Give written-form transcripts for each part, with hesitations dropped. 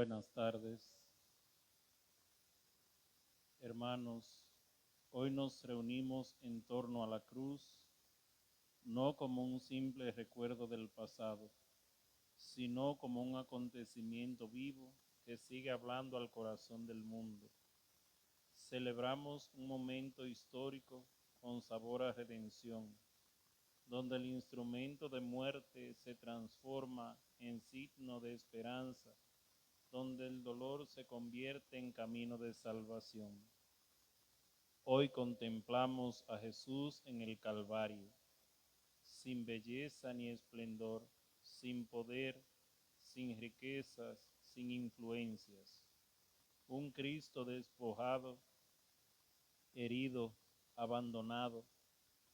Buenas tardes, hermanos. Hoy nos reunimos en torno a la cruz, no como un simple recuerdo del pasado, sino como un acontecimiento vivo que sigue hablando al corazón del mundo. Celebramos un momento histórico con sabor a redención, donde el instrumento de muerte se transforma en signo de esperanza, donde el dolor se convierte en camino de salvación. Hoy contemplamos a Jesús en el Calvario, sin belleza ni esplendor, sin poder, sin riquezas, sin influencias. Un Cristo despojado, herido, abandonado,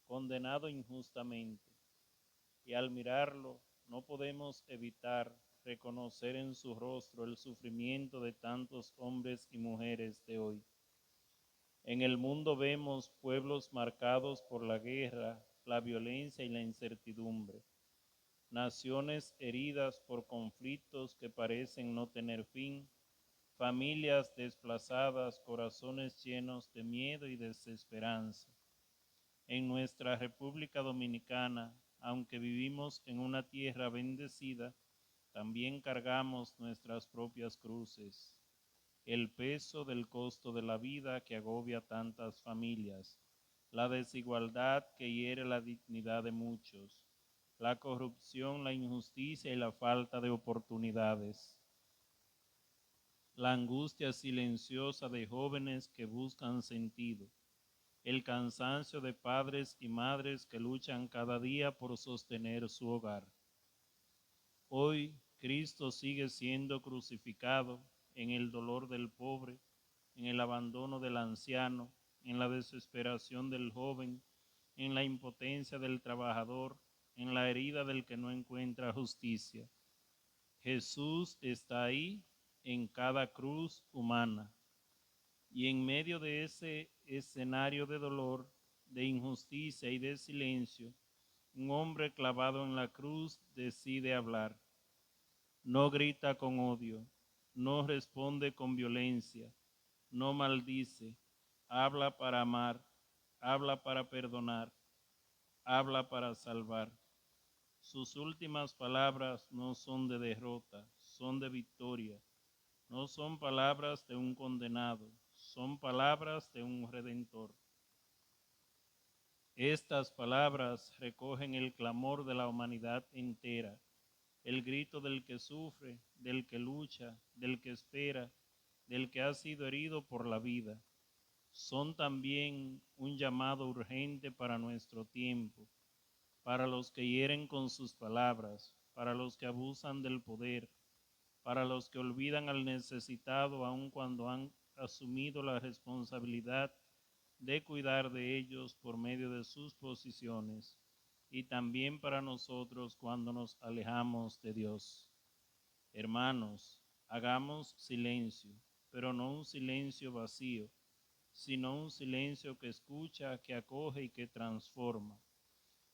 condenado injustamente. Y al mirarlo, no podemos evitar reconocer en su rostro el sufrimiento de tantos hombres y mujeres de hoy. En el mundo vemos pueblos marcados por la guerra, la violencia y la incertidumbre, naciones heridas por conflictos que parecen no tener fin, familias desplazadas, corazones llenos de miedo y desesperanza. En nuestra República Dominicana, aunque vivimos en una tierra bendecida, también cargamos nuestras propias cruces, el peso del costo de la vida que agobia a tantas familias, la desigualdad que hiere la dignidad de muchos, la corrupción, la injusticia y la falta de oportunidades, la angustia silenciosa de jóvenes que buscan sentido, el cansancio de padres y madres que luchan cada día por sostener su hogar. Hoy Cristo sigue siendo crucificado en el dolor del pobre, en el abandono del anciano, en la desesperación del joven, en la impotencia del trabajador, en la herida del que no encuentra justicia. Jesús está ahí en cada cruz humana. Y en medio de ese escenario de dolor, de injusticia y de silencio, un hombre clavado en la cruz decide hablar. No grita con odio, no responde con violencia, no maldice, habla para amar, habla para perdonar, habla para salvar. Sus últimas palabras no son de derrota, son de victoria. No son palabras de un condenado, son palabras de un redentor. Estas palabras recogen el clamor de la humanidad entera, el grito del que sufre, del que lucha, del que espera, del que ha sido herido por la vida. Son también un llamado urgente para nuestro tiempo, para los que hieren con sus palabras, para los que abusan del poder, para los que olvidan al necesitado aun cuando han asumido la responsabilidad de cuidar de ellos por medio de sus posiciones, y también para nosotros cuando nos alejamos de Dios. Hermanos, hagamos silencio, pero no un silencio vacío, sino un silencio que escucha, que acoge y que transforma.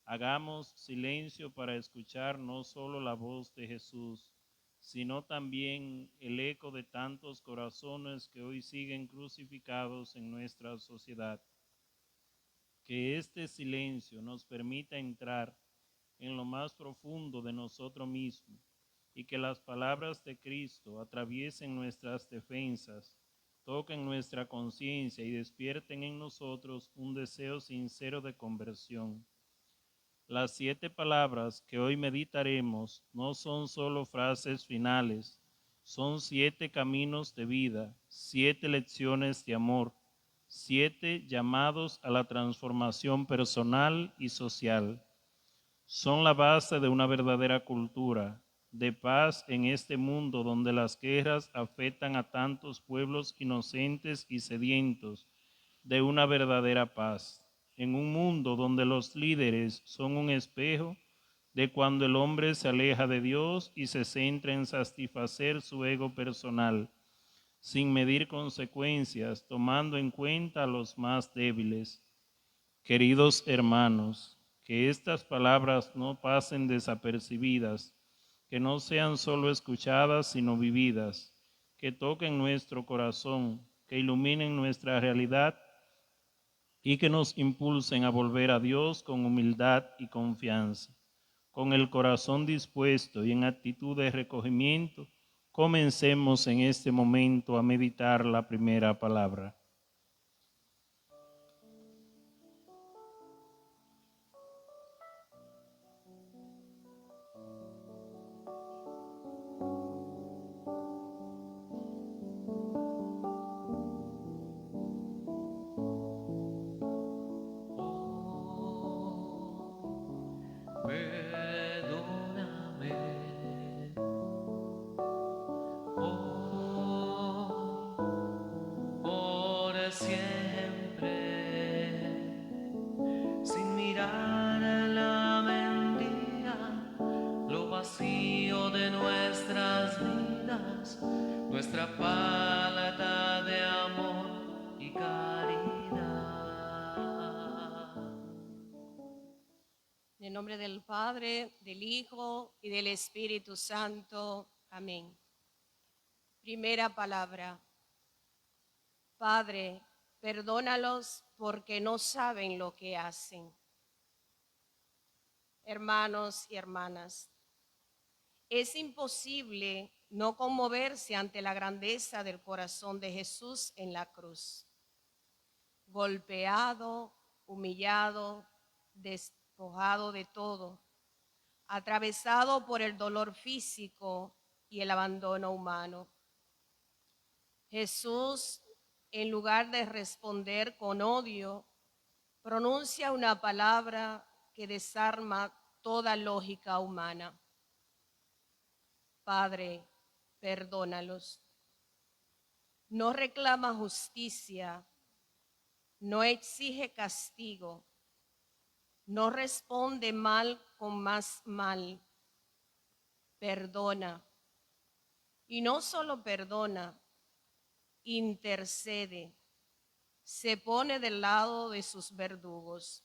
Hagamos silencio para escuchar no solo la voz de Jesús, sino también el eco de tantos corazones que hoy siguen crucificados en nuestra sociedad. Que este silencio nos permita entrar en lo más profundo de nosotros mismos y que las palabras de Cristo atraviesen nuestras defensas, toquen nuestra conciencia y despierten en nosotros un deseo sincero de conversión. Las 7 palabras que hoy meditaremos no son solo frases finales, son 7 caminos de vida, 7 lecciones de amor, 7 llamados a la transformación personal y social. Son la base de una verdadera cultura de paz en este mundo donde las guerras afectan a tantos pueblos inocentes y sedientos de una verdadera paz. En un mundo donde los líderes son un espejo de cuando el hombre se aleja de Dios y se centra en satisfacer su ego personal, sin medir consecuencias, tomando en cuenta a los más débiles. Queridos hermanos, que estas palabras no pasen desapercibidas, que no sean solo escuchadas, sino vividas, que toquen nuestro corazón, que iluminen nuestra realidad y que nos impulsen a volver a Dios con humildad y confianza. Con el corazón dispuesto y en actitud de recogimiento, comencemos en este momento a meditar la primera palabra. Perdóname, por siempre, sin mirar a la mentira, lo vacío de nuestras vidas, nuestra falta de amor y caridad. En el nombre del Padre, del Hijo y del Espíritu Santo. Amén. Primera palabra. Padre, perdónalos porque no saben lo que hacen. Hermanos y hermanas, es imposible no conmoverse ante la grandeza del corazón de Jesús en la cruz. Golpeado, humillado, despojado de todo, atravesado por el dolor físico y el abandono humano. Jesús, en lugar de responder con odio, pronuncia una palabra que desarma toda lógica humana. Padre, perdónalos. No reclama justicia, no exige castigo, no responde mal con más mal. Perdona. Y no solo perdona, intercede, se pone del lado de sus verdugos.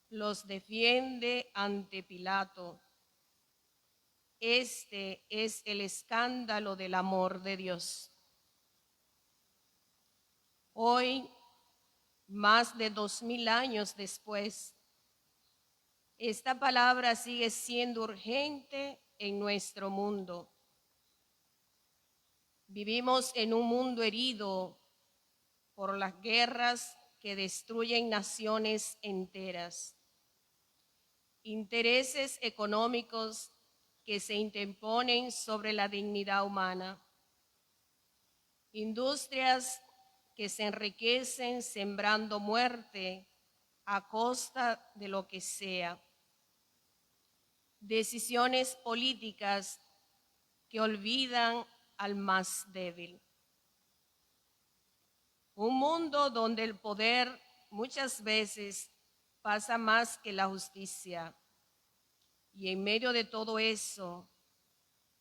Los defiende ante Pilato. Este es el escándalo del amor de Dios. Hoy, más de 2000 años después, esta palabra sigue siendo urgente en nuestro mundo. Vivimos en un mundo herido por las guerras que destruyen naciones enteras, intereses económicos que se interponen sobre la dignidad humana, industrias que se enriquecen sembrando muerte a costa de lo que sea, decisiones políticas que olvidan al más débil. Un mundo donde el poder muchas veces pasa más que la justicia. Y en medio de todo eso,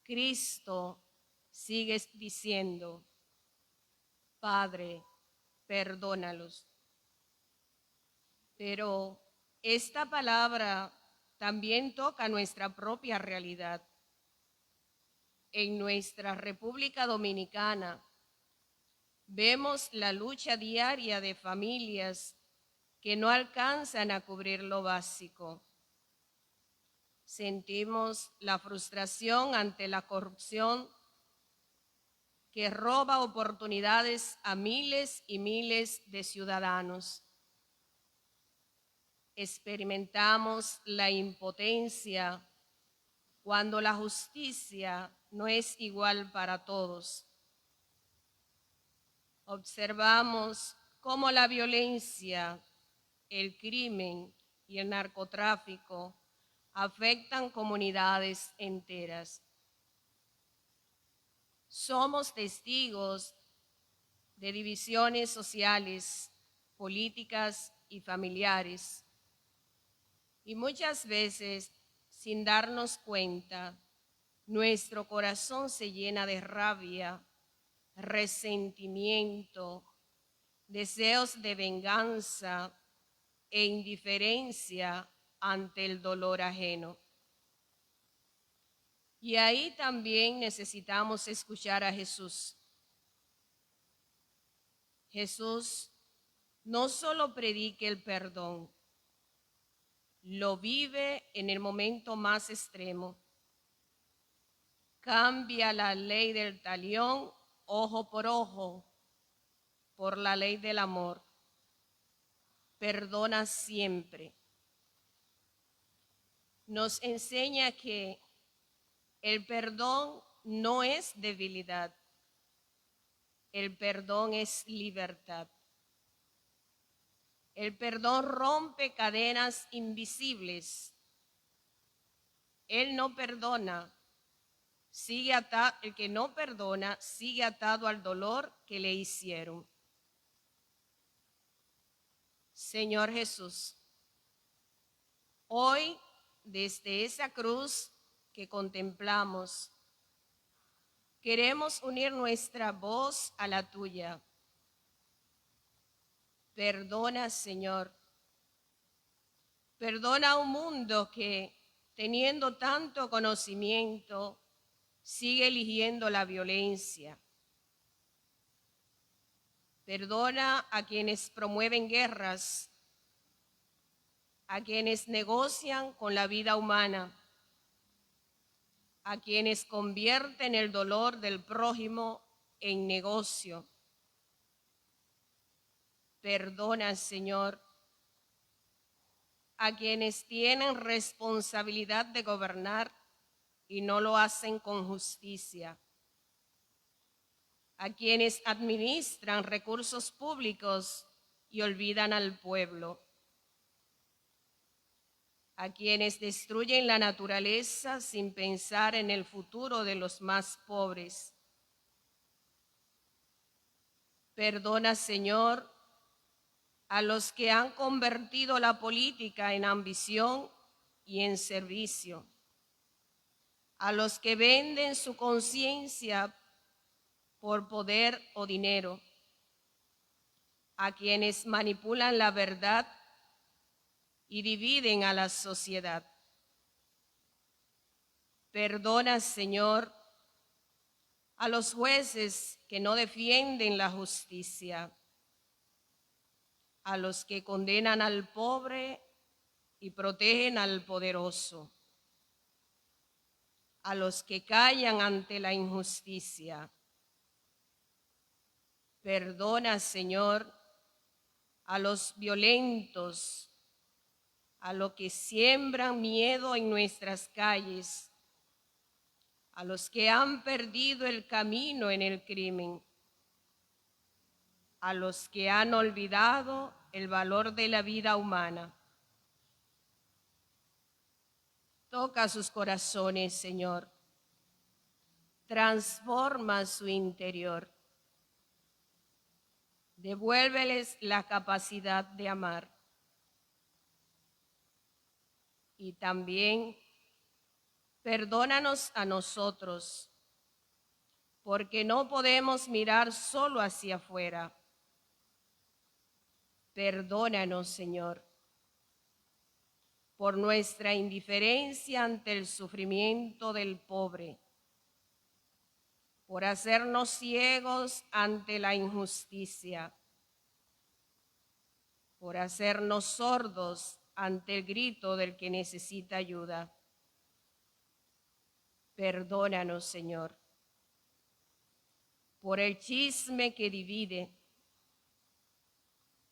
Cristo sigue diciendo, Padre, perdónalos. Pero esta palabra también toca nuestra propia realidad. En nuestra República Dominicana vemos la lucha diaria de familias que no alcanzan a cubrir lo básico. Sentimos la frustración ante la corrupción que roba oportunidades a miles y miles de ciudadanos. Experimentamos la impotencia cuando la justicia no es igual para todos. Observamos cómo la violencia, el crimen y el narcotráfico afectan comunidades enteras. Somos testigos de divisiones sociales, políticas y familiares. Y muchas veces, sin darnos cuenta, nuestro corazón se llena de rabia, resentimiento, deseos de venganza e indiferencia ante el dolor ajeno. Y ahí también necesitamos escuchar a Jesús. Jesús no solo predica el perdón, lo vive en el momento más extremo. Cambia la ley del talión, ojo por ojo, por la ley del amor. Perdona siempre. Nos enseña que el perdón no es debilidad, el perdón es libertad. El perdón rompe cadenas invisibles. Él no perdona, el que no perdona sigue atado al dolor que le hicieron. Señor Jesús, hoy desde esa cruz que contemplamos, queremos unir nuestra voz a la tuya. Perdona, Señor. Perdona a un mundo que, teniendo tanto conocimiento, sigue eligiendo la violencia. Perdona a quienes promueven guerras, a quienes negocian con la vida humana, a quienes convierten el dolor del prójimo en negocio. Perdona, Señor, a quienes tienen responsabilidad de gobernar y no lo hacen con justicia, a quienes administran recursos públicos y olvidan al pueblo, a quienes destruyen la naturaleza sin pensar en el futuro de los más pobres. Perdona, Señor, a los que han convertido la política en ambición y en servicio, a los que venden su conciencia por poder o dinero, a quienes manipulan la verdad y dividen a la sociedad. Perdona, Señor, a los jueces que no defienden la justicia, a los que condenan al pobre y protegen al poderoso, a los que callan ante la injusticia. Perdona, Señor, a los violentos, a los que siembran miedo en nuestras calles, a los que han perdido el camino en el crimen, a los que han olvidado el valor de la vida humana. Toca sus corazones, Señor. Transforma su interior. Devuélveles la capacidad de amar. Y también perdónanos a nosotros, porque no podemos mirar solo hacia afuera. Perdónanos, Señor, por nuestra indiferencia ante el sufrimiento del pobre, por hacernos ciegos ante la injusticia, por hacernos sordos ante el grito del que necesita ayuda. Perdónanos, Señor, por el chisme que divide,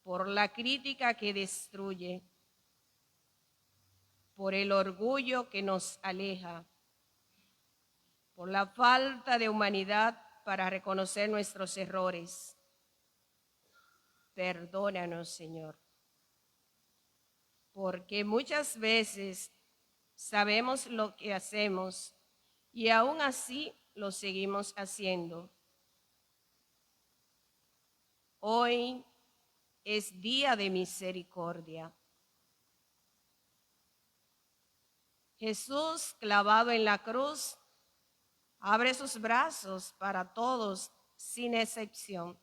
por la crítica que destruye, por el orgullo que nos aleja, por la falta de humanidad para reconocer nuestros errores. Perdónanos, Señor, porque muchas veces sabemos lo que hacemos y aún así lo seguimos haciendo. Hoy es día de misericordia. Jesús, clavado en la cruz, abre sus brazos para todos, sin excepción.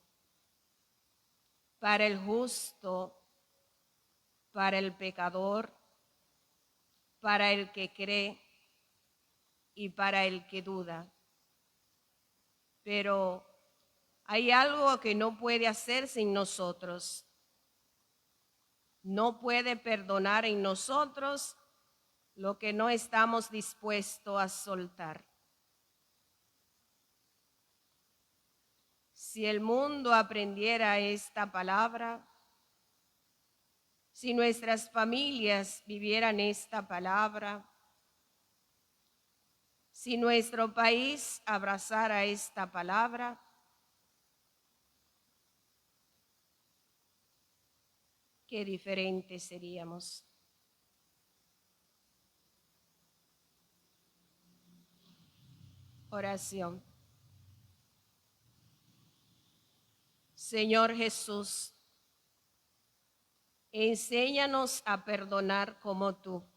Para el justo, para el pecador, para el que cree y para el que duda. Pero hay algo que no puede hacer sin nosotros. No puede perdonar en nosotros lo que no estamos dispuestos a soltar. Si el mundo aprendiera esta palabra, si nuestras familias vivieran esta palabra, si nuestro país abrazara esta palabra, qué diferentes seríamos. Oración. Señor Jesús, enséñanos a perdonar como tú.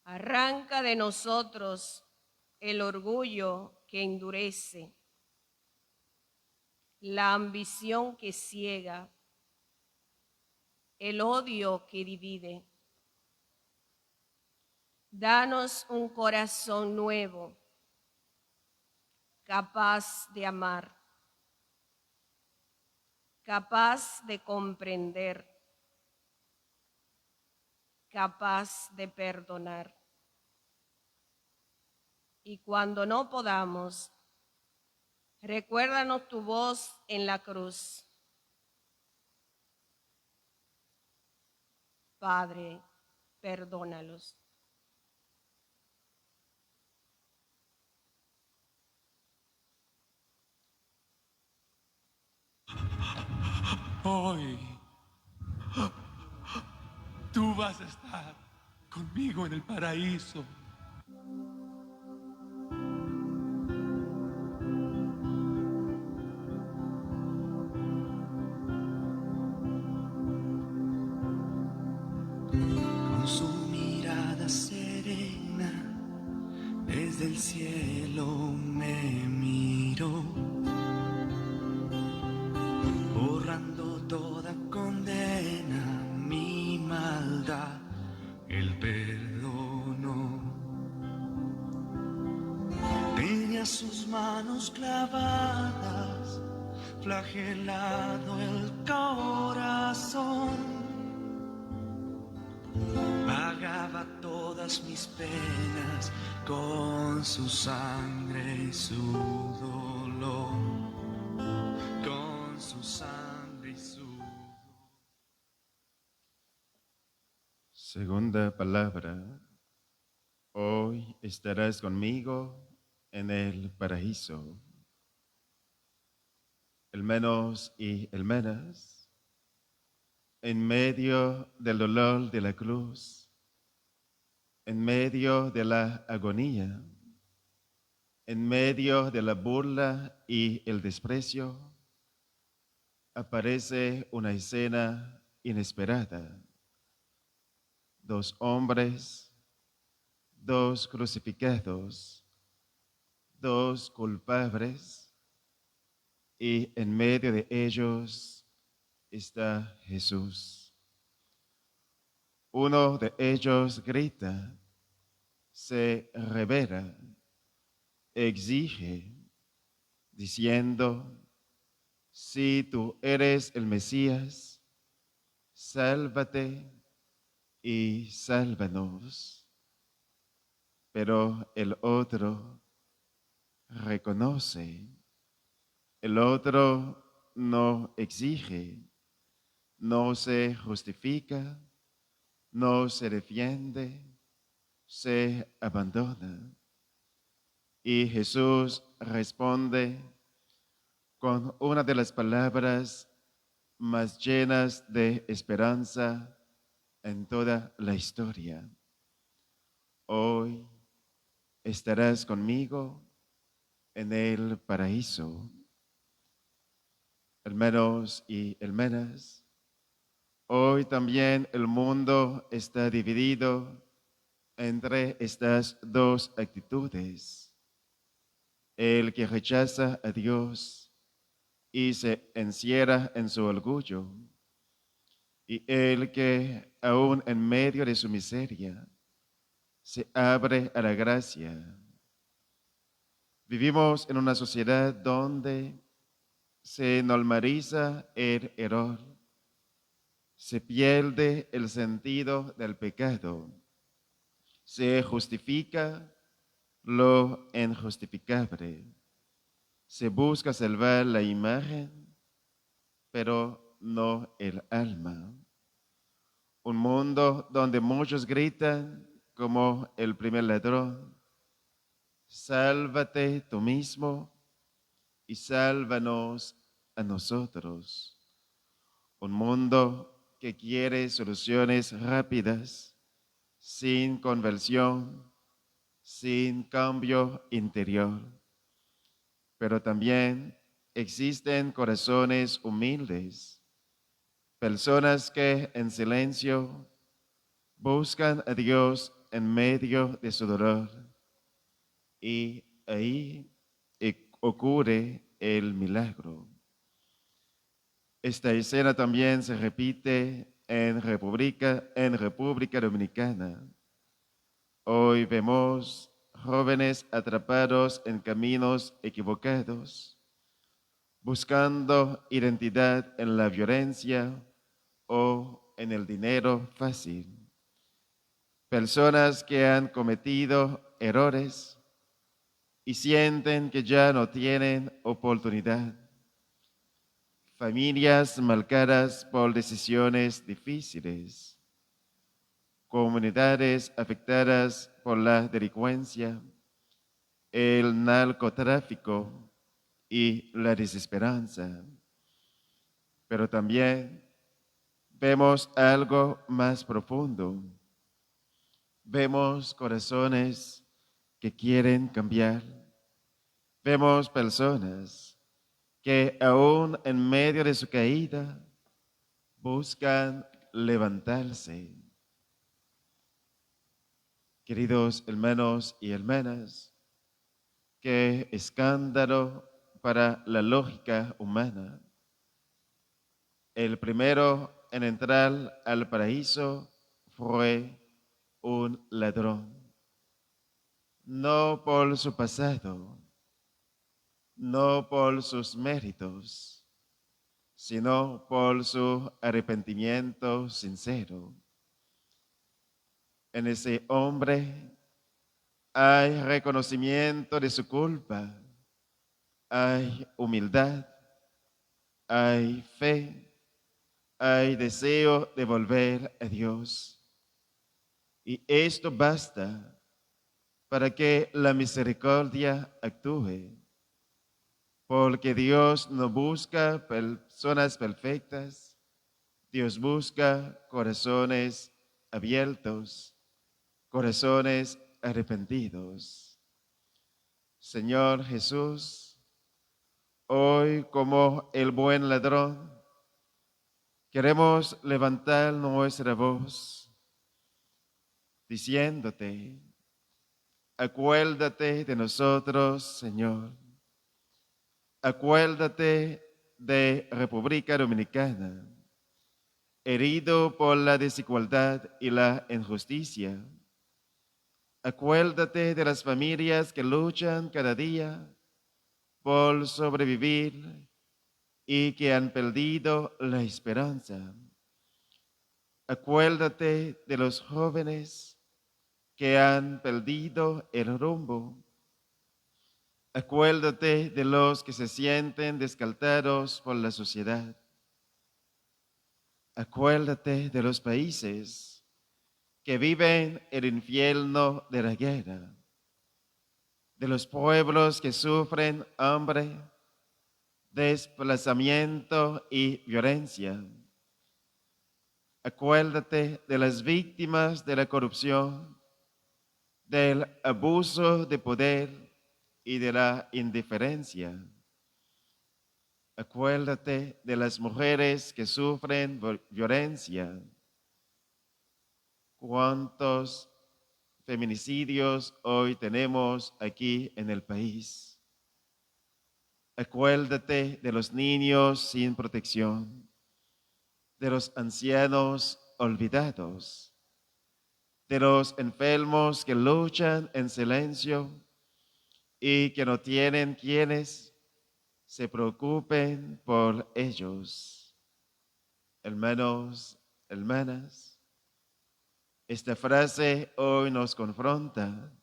Arranca de nosotros el orgullo que endurece, la ambición que ciega, el odio que divide. Danos un corazón nuevo, capaz de amar, capaz de comprender, capaz de perdonar. Y cuando no podamos, recuérdanos tu voz en la cruz. Padre, perdónalos. Hoy tú vas a estar conmigo en el paraíso. Con su mirada serena, desde el cielo me miró, borrando toda condena, mi maldad, Él perdonó. Tenía sus manos clavadas, flagelado el corazón. Pagaba todas mis penas con su sangre y su dolor, con su sangre y su dolor. Segunda palabra. Hoy estarás conmigo en el paraíso. Hermanos y hermanas, en medio del dolor de la cruz, en medio de la agonía, en medio de la burla y el desprecio, aparece una escena inesperada. Dos hombres, dos crucificados, dos culpables, y en medio de ellos está Jesús. Uno de ellos grita, se revela, exige, diciendo, si tú eres el Mesías, sálvate y sálvanos. Pero el otro reconoce, el otro no exige, no se justifica, no se defiende, se abandona. Y Jesús responde con una de las palabras más llenas de esperanza en toda la historia. Hoy estarás conmigo en el paraíso. Hermanos y hermanas, hoy también el mundo está dividido entre estas dos actitudes. El que rechaza a Dios y se encierra en su orgullo, y el que aún en medio de su miseria se abre a la gracia. Vivimos en una sociedad donde se normaliza el error, se pierde el sentido del pecado, se justifica lo injustificable, se busca salvar la imagen, pero no el alma. Un mundo donde muchos gritan como el primer ladrón: sálvate tú mismo y sálvanos a nosotros. Un mundo que quiere soluciones rápidas, sin conversión, sin cambio interior. Pero también existen corazones humildes, personas que en silencio buscan a Dios en medio de su dolor. Y ahí ocurre el milagro. Esta escena también se repite en República Dominicana. Hoy vemos jóvenes atrapados en caminos equivocados, buscando identidad en la violencia o en el dinero fácil. Personas que han cometido errores y sienten que ya no tienen oportunidad. Familias marcadas por decisiones difíciles. Comunidades afectadas por la delincuencia, el narcotráfico y la desesperanza. Pero también vemos algo más profundo. Vemos corazones que quieren cambiar. Vemos personas que aún en medio de su caída buscan levantarse. Queridos hermanos y hermanas, qué escándalo para la lógica humana. El primero en entrar al paraíso fue un ladrón. No por su pasado, no por sus méritos, sino por su arrepentimiento sincero. En ese hombre hay reconocimiento de su culpa, hay humildad, hay fe, hay deseo de volver a Dios. Y esto basta para que la misericordia actúe, porque Dios no busca personas perfectas, Dios busca corazones abiertos, corazones arrepentidos. Señor Jesús, hoy como el buen ladrón, queremos levantar nuestra voz diciéndote: acuérdate de nosotros, Señor. Acuérdate de República Dominicana, herido por la desigualdad y la injusticia. Acuérdate de las familias que luchan cada día por sobrevivir y que han perdido la esperanza. Acuérdate de los jóvenes que han perdido el rumbo. Acuérdate de los que se sienten descartados por la sociedad. Acuérdate de los países que viven el infierno de la guerra, de los pueblos que sufren hambre, desplazamiento y violencia. Acuérdate de las víctimas de la corrupción, del abuso de poder y de la indiferencia. Acuérdate de las mujeres que sufren violencia. ¿Cuántos feminicidios hoy tenemos aquí en el país? Acuérdate de los niños sin protección, de los ancianos olvidados, de los enfermos que luchan en silencio y que no tienen quienes se preocupen por ellos. Hermanos, hermanas, esta frase hoy nos confronta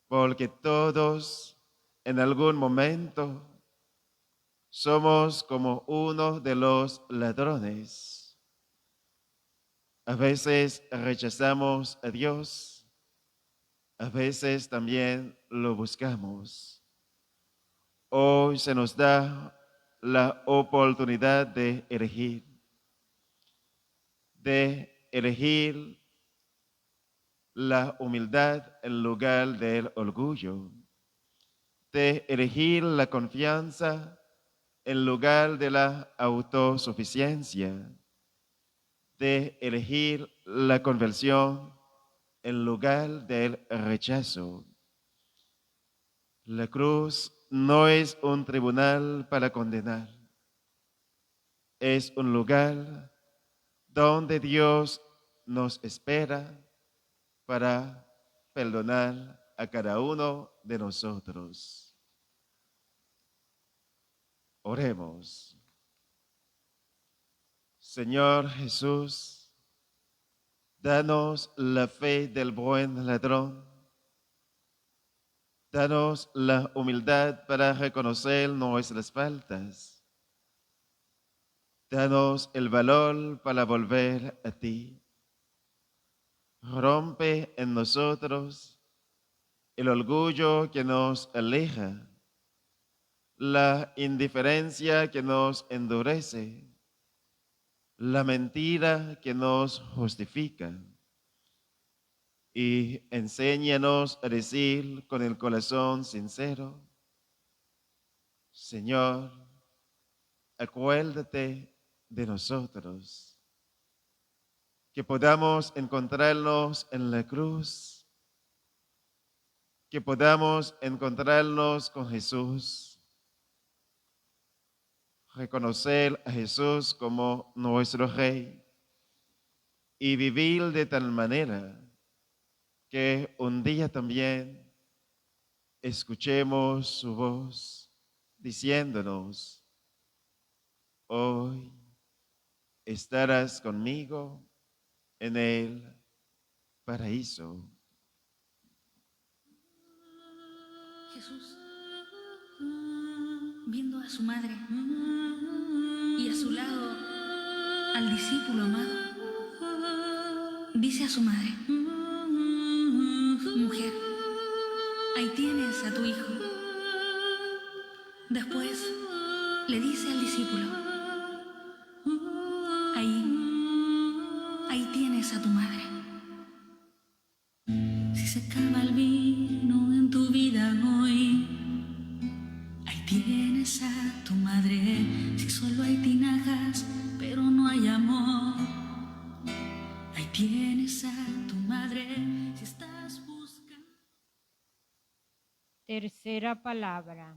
porque todos en algún momento somos como uno de los ladrones. A veces rechazamos a Dios, a veces también lo buscamos. Hoy se nos da la oportunidad de elegir la humildad en lugar del orgullo, de elegir la confianza en lugar de la autosuficiencia, de elegir la conversión en lugar del rechazo. La cruz no es un tribunal para condenar, es un lugar donde Dios nos espera para perdonar a cada uno de nosotros. Oremos. Señor Jesús, danos la fe del buen ladrón. Danos la humildad para reconocer nuestras faltas. Danos el valor para volver a ti. Rompe en nosotros el orgullo que nos aleja, la indiferencia que nos endurece, la mentira que nos justifica. Y enséñanos a decir con el corazón sincero: Señor, acuérdate de nosotros. Que podamos encontrarnos en la cruz, que podamos encontrarnos con Jesús, reconocer a Jesús como nuestro Rey y vivir de tal manera que un día también escuchemos su voz diciéndonos: hoy estarás conmigo en el paraíso. Jesús, viendo a su madre y a su lado al discípulo amado, dice a su madre: mujer, ahí tienes a tu hijo. Después le dice al discípulo: ahí tienes a tu madre. Si se acaba el vino en tu vida hoy, ahí tienes a tu madre. Si solo hay tinajas pero no hay amor, ahí tienes a tu madre. Si estás buscando. Tercera palabra.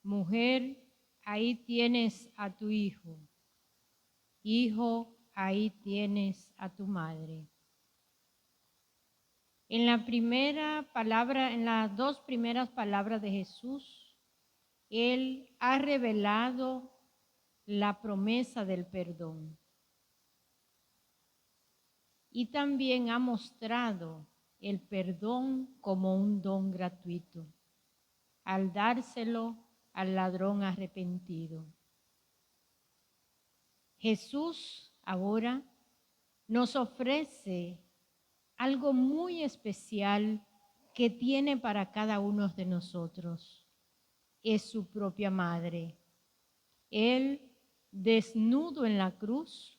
Mujer, ahí tienes a tu hijo. Hijo, ahí tienes a tu madre. En la primera palabra, en las dos primeras palabras de Jesús, Él ha revelado la promesa del perdón. Y también ha mostrado el perdón como un don gratuito, al dárselo al ladrón arrepentido. Jesús ahora nos ofrece algo muy especial que tiene para cada uno de nosotros. Es su propia madre. Él, desnudo en la cruz,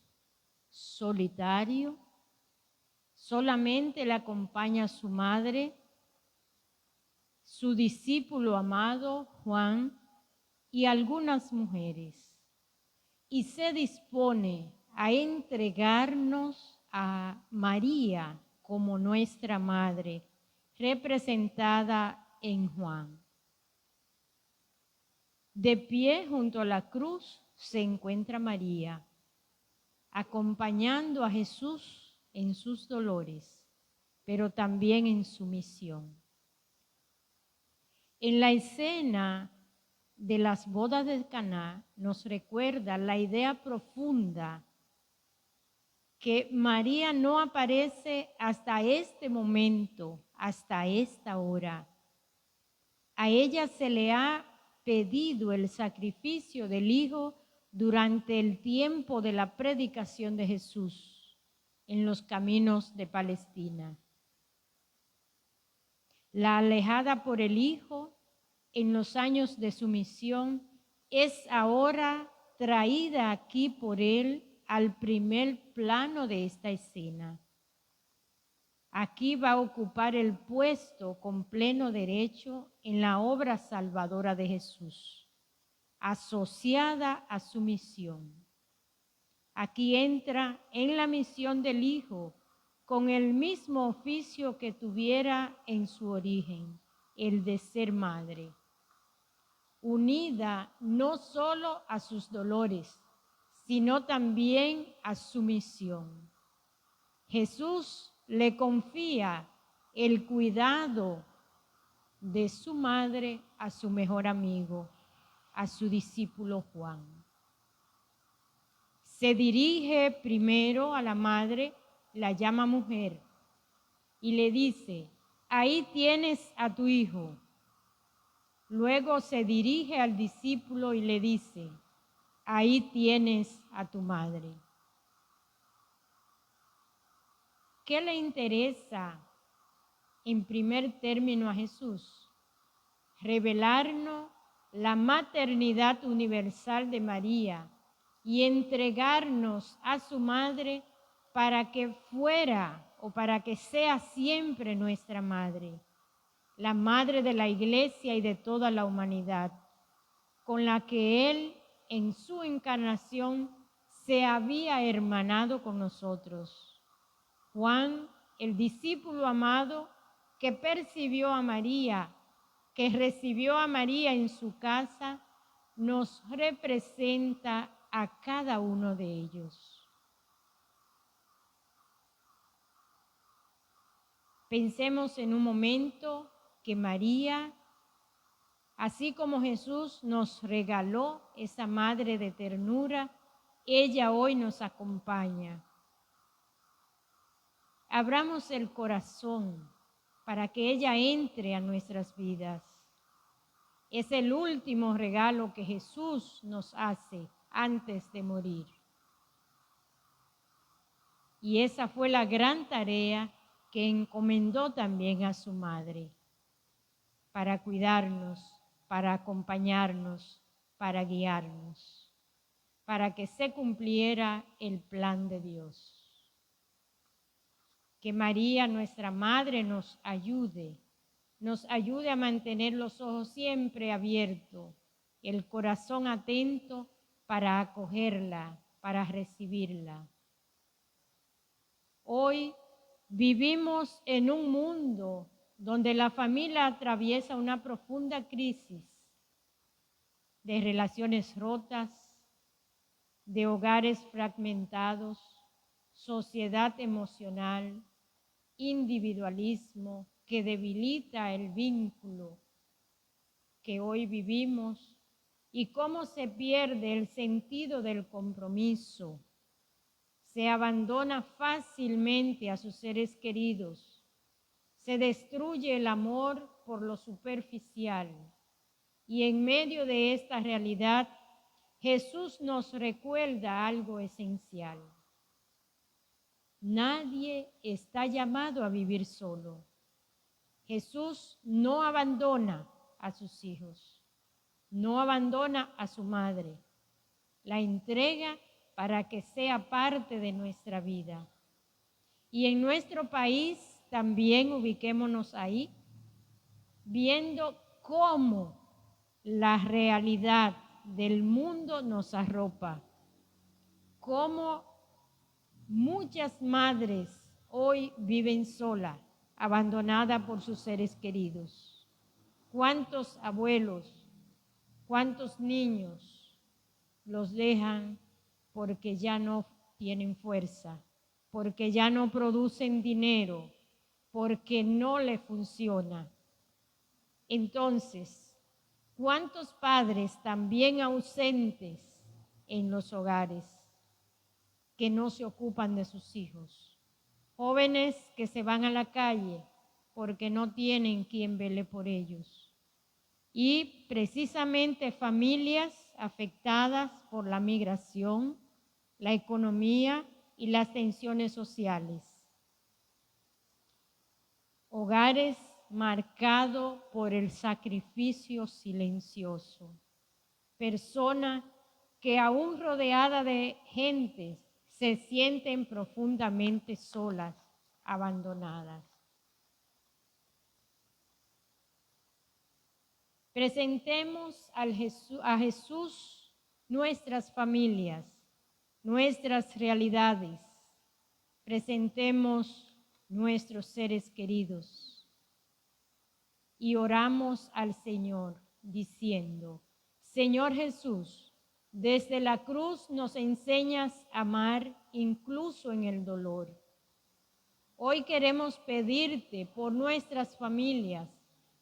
solitario, solamente le acompaña a su madre, su discípulo amado Juan y algunas mujeres. Y se dispone a entregarnos a María como nuestra madre, representada en Juan. De pie junto a la cruz se encuentra María, acompañando a Jesús en sus dolores, pero también en su misión. En la escena de las bodas de Caná nos recuerda la idea profunda que María no aparece hasta este momento, hasta esta hora. A ella se le ha pedido el sacrificio del Hijo durante el tiempo de la predicación de Jesús en los caminos de Palestina. La alejada por el Hijo en los años de su misión es ahora traída aquí por Él al primer plano de esta escena. Aquí va a ocupar el puesto con pleno derecho en la obra salvadora de Jesús, asociada a su misión. Aquí entra en la misión del Hijo con el mismo oficio que tuviera en su origen, el de ser madre, unida no solo a sus dolores, sino también a su misión. Jesús le confía el cuidado de su madre a su mejor amigo, a su discípulo Juan. Se dirige primero a la madre, la llama mujer y le dice: ahí tienes a tu hijo. Luego se dirige al discípulo y le dice: ahí tienes a tu madre. ¿Qué le interesa en primer término a Jesús? Revelarnos la maternidad universal de María y entregarnos a su madre para que fuera o para que sea siempre nuestra madre, la madre de la Iglesia y de toda la humanidad, con la que Él en su encarnación se había hermanado con nosotros. Juan, el discípulo amado que percibió a María, que recibió a María en su casa, nos representa a cada uno de ellos. Pensemos en un momento que María, así como Jesús nos regaló esa madre de ternura, ella hoy nos acompaña. Abramos el corazón para que ella entre a nuestras vidas. Es el último regalo que Jesús nos hace antes de morir. Y esa fue la gran tarea que encomendó también a su madre, para cuidarnos, para acompañarnos, para guiarnos, para que se cumpliera el plan de Dios. Que María, nuestra Madre, nos ayude a mantener los ojos siempre abiertos, el corazón atento para acogerla, para recibirla. Hoy vivimos en un mundo donde la familia atraviesa una profunda crisis de relaciones rotas, de hogares fragmentados, sociedad emocional, individualismo que debilita el vínculo que hoy vivimos y cómo se pierde el sentido del compromiso. Se abandona fácilmente a sus seres queridos, se destruye el amor por lo superficial y en medio de esta realidad Jesús nos recuerda algo esencial. Nadie está llamado a vivir solo. Jesús no abandona a sus hijos, no abandona a su madre, la entrega para que sea parte de nuestra vida. Y en nuestro país también ubiquémonos ahí, viendo cómo la realidad del mundo nos arropa, cómo muchas madres hoy viven solas, abandonadas por sus seres queridos. ¿Cuántos abuelos, cuántos niños los dejan porque ya no tienen fuerza, porque ya no producen dinero, porque no le funciona. Entonces, ¿cuántos padres también ausentes en los hogares que no se ocupan de sus hijos? Jóvenes que se van a la calle porque no tienen quien vele por ellos. Y precisamente familias afectadas por la migración, la economía y las tensiones sociales. Hogares marcados por el sacrificio silencioso. Personas que aún rodeadas de gentes se sienten profundamente solas, abandonadas. Presentemos a Jesús nuestras familias, nuestras realidades. Presentemos nuestros seres queridos y oramos al Señor diciendo: Señor Jesús, desde la cruz nos enseñas a amar incluso en el dolor. Hoy queremos pedirte por nuestras familias,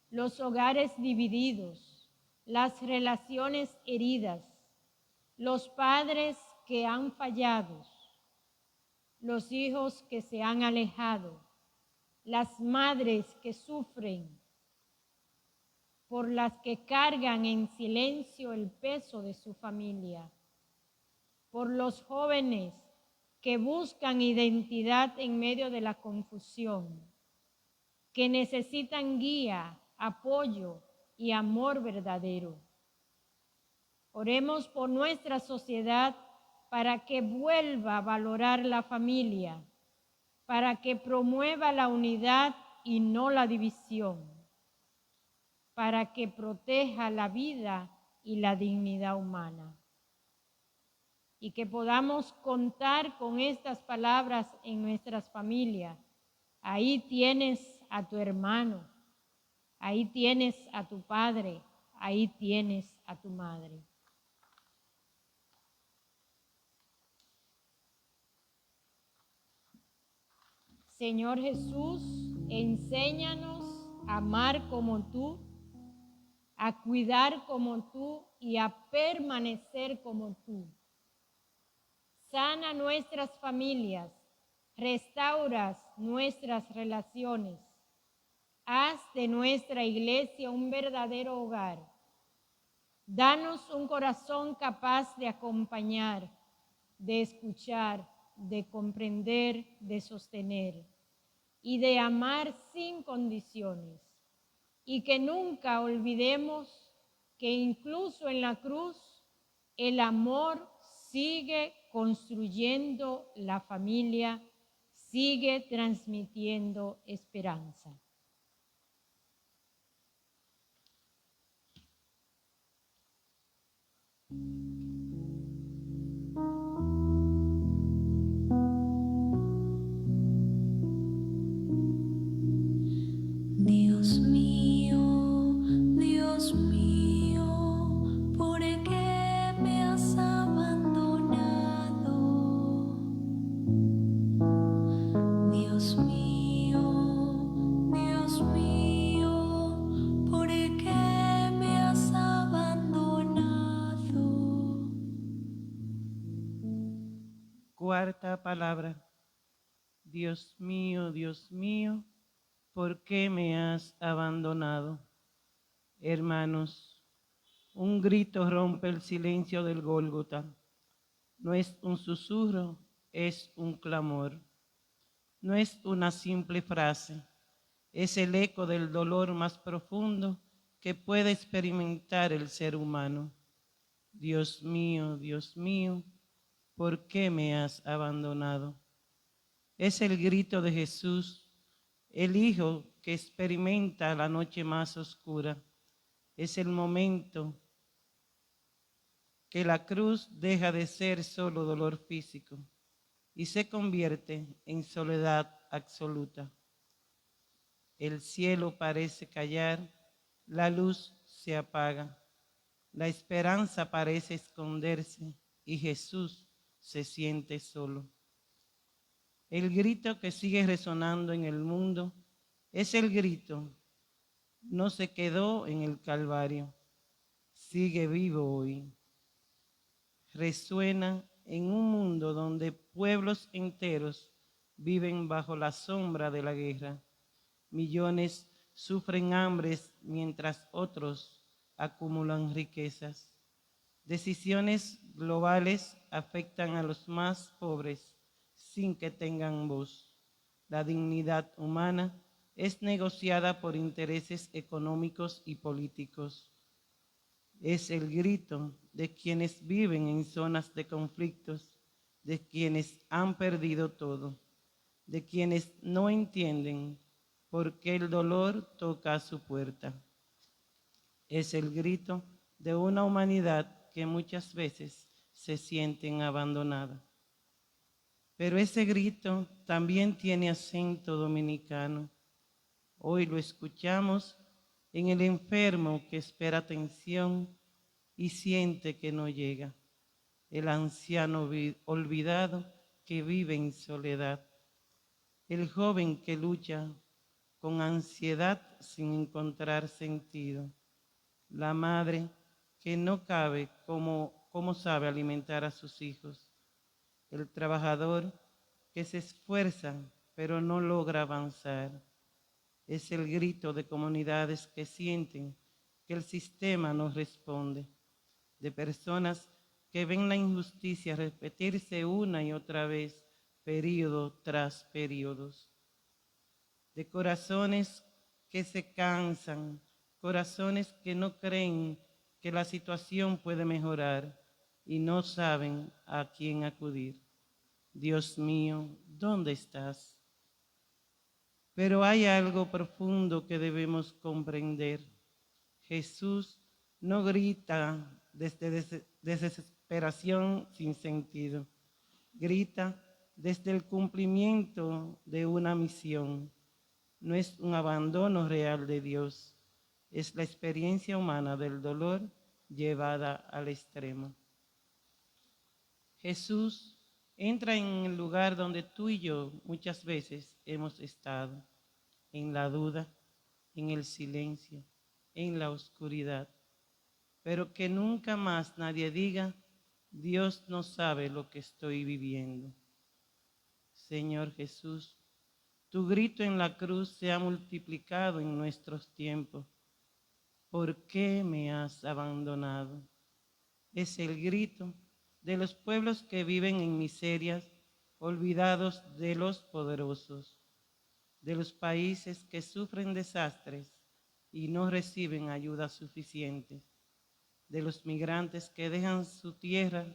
los hogares divididos, las relaciones heridas, los padres que han fallado, los hijos que se han alejado, las madres que sufren, por las que cargan en silencio el peso de su familia, por los jóvenes que buscan identidad en medio de la confusión, que necesitan guía, apoyo y amor verdadero. Oremos por nuestra sociedad para que vuelva a valorar la familia, para que promueva la unidad y no la división, para que proteja la vida y la dignidad humana. Y que podamos contar con estas palabras en nuestras familias. Ahí tienes a tu hermano, ahí tienes a tu padre, ahí tienes a tu madre. Señor Jesús, enséñanos a amar como tú, a cuidar como tú y a permanecer como tú. Sana nuestras familias, restaura nuestras relaciones. Haz de nuestra iglesia un verdadero hogar. Danos un corazón capaz de acompañar, de escuchar, de comprender, de sostener y de amar sin condiciones. Y que nunca olvidemos que incluso en la cruz el amor sigue construyendo la familia, sigue transmitiendo esperanza. Dios mío, ¿por qué me has abandonado? Dios mío, ¿por qué me has abandonado? Cuarta palabra. Dios mío, ¿por qué me has abandonado? Hermanos, un grito rompe el silencio del Gólgota. No es un susurro, es un clamor. No es una simple frase, es el eco del dolor más profundo que puede experimentar el ser humano. Dios mío, ¿por qué me has abandonado? Es el grito de Jesús, el Hijo que experimenta la noche más oscura. Es el momento que la cruz deja de ser solo dolor físico y se convierte en soledad absoluta. El cielo parece callar, la luz se apaga, la esperanza parece esconderse y Jesús se siente solo. El grito que sigue resonando en el mundo es el grito. No se quedó en el Calvario, sigue vivo hoy. Resuena en un mundo donde pueblos enteros viven bajo la sombra de la guerra. Millones sufren hambres mientras otros acumulan riquezas. Decisiones globales afectan a los más pobres sin que tengan voz. La dignidad humana es negociada por intereses económicos y políticos. Es el grito de quienes viven en zonas de conflictos, de quienes han perdido todo, de quienes no entienden por qué el dolor toca a su puerta. Es el grito de una humanidad que muchas veces se sienten abandonada. Pero ese grito también tiene acento dominicano. Hoy lo escuchamos en el enfermo que espera atención y siente que no llega, el anciano olvidado que vive en soledad, el joven que lucha con ansiedad sin encontrar sentido, la madre que no cabe cómo sabe alimentar a sus hijos, el trabajador que se esfuerza pero no logra avanzar. Es el grito de comunidades que sienten que el sistema no responde, de personas que ven la injusticia repetirse una y otra vez, periodo tras periodos, de corazones que se cansan, corazones que no creen que la situación puede mejorar y no saben a quién acudir. Dios mío, ¿dónde estás? Pero hay algo profundo que debemos comprender. Jesús no grita desde desesperación sin sentido. Grita desde el cumplimiento de una misión. No es un abandono real de Dios, es la experiencia humana del dolor llevada al extremo. Jesús entra en el lugar donde tú y yo muchas veces hemos estado, en la duda, en el silencio, en la oscuridad, pero que nunca más nadie diga, Dios no sabe lo que estoy viviendo. Señor Jesús, tu grito en la cruz se ha multiplicado en nuestros tiempos. ¿Por qué me has abandonado? Es el grito de los pueblos que viven en miserias, olvidados de los poderosos, de los países que sufren desastres y no reciben ayuda suficiente, de los migrantes que dejan su tierra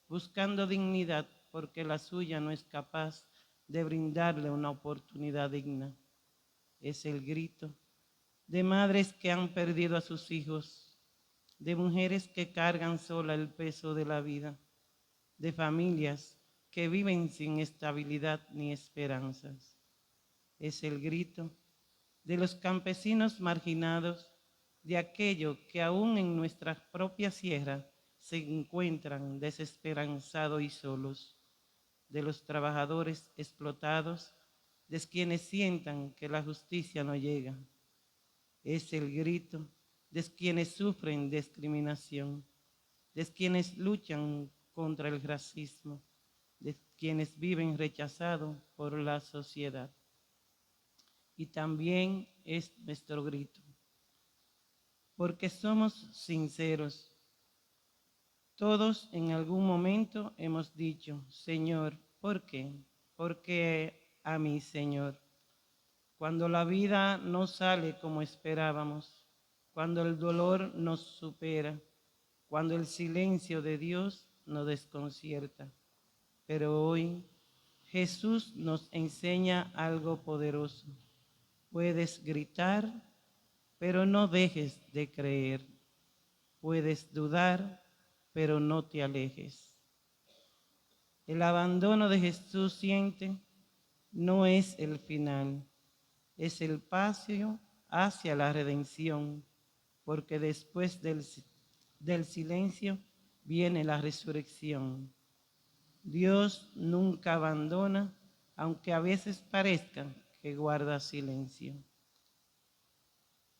buscando dignidad porque la suya no es capaz de brindarle una oportunidad digna. Es el grito de madres que han perdido a sus hijos, de mujeres que cargan sola el peso de la vida, de familias que viven sin estabilidad ni esperanzas. Es el grito de los campesinos marginados, de aquellos que aún en nuestra propia sierra se encuentran desesperanzados y solos, de los trabajadores explotados, de quienes sientan que la justicia no llega. Es el grito de quienes sufren discriminación, de quienes luchan contra el racismo, de quienes viven rechazados por la sociedad. Y también es nuestro grito, porque somos sinceros. Todos en algún momento hemos dicho, Señor, ¿por qué? ¿Por qué a mí, Señor? Cuando la vida no sale como esperábamos, cuando el dolor nos supera, cuando el silencio de Dios nos desconcierta. Pero hoy Jesús nos enseña algo poderoso. Puedes gritar, pero no dejes de creer. Puedes dudar, pero no te alejes. El abandono de Jesús siente no es el final, es el paso hacia la redención, porque después del silencio viene la resurrección. Dios nunca abandona aunque a veces parezca que guarda silencio.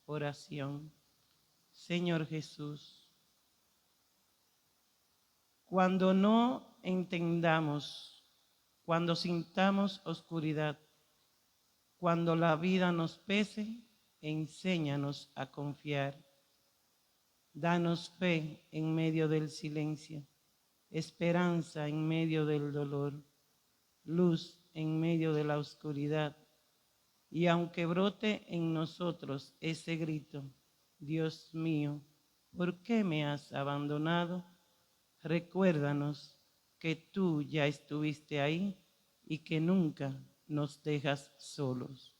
Oración. Señor Jesús, cuando no entendamos, cuando sintamos oscuridad, cuando la vida nos pese, enséñanos a confiar. Danos fe en medio del silencio, esperanza en medio del dolor, luz en medio de la oscuridad. Y aunque brote en nosotros ese grito, Dios mío, ¿por qué me has abandonado? Recuérdanos que tú ya estuviste ahí y que nunca nos dejas solos.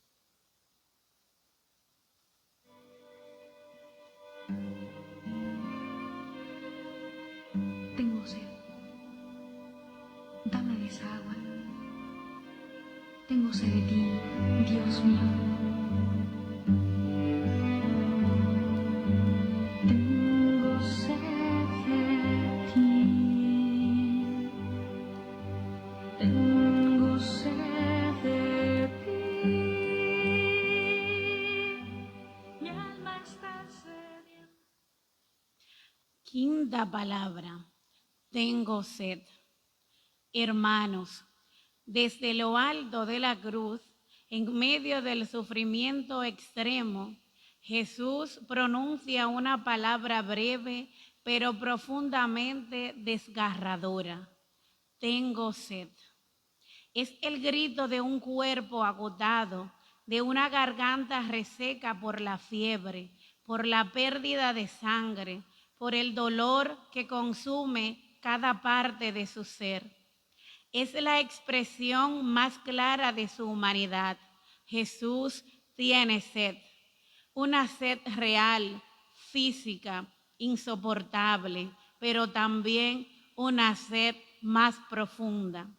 Tengo sed. Dame de esa agua. Tengo sed de ti, Dios mío. Tengo sed de ti. Tengo sed de ti. Mi alma está sedienta. Quinta palabra. Tengo sed. Hermanos, desde lo alto de la cruz, en medio del sufrimiento extremo, Jesús pronuncia una palabra breve, pero profundamente desgarradora. Tengo sed. Es el grito de un cuerpo agotado, de una garganta reseca por la fiebre, por la pérdida de sangre, por el dolor que consume cada parte de su ser. Es la expresión más clara de su humanidad. Jesús tiene sed, una sed real, física, insoportable, pero también una sed más profunda.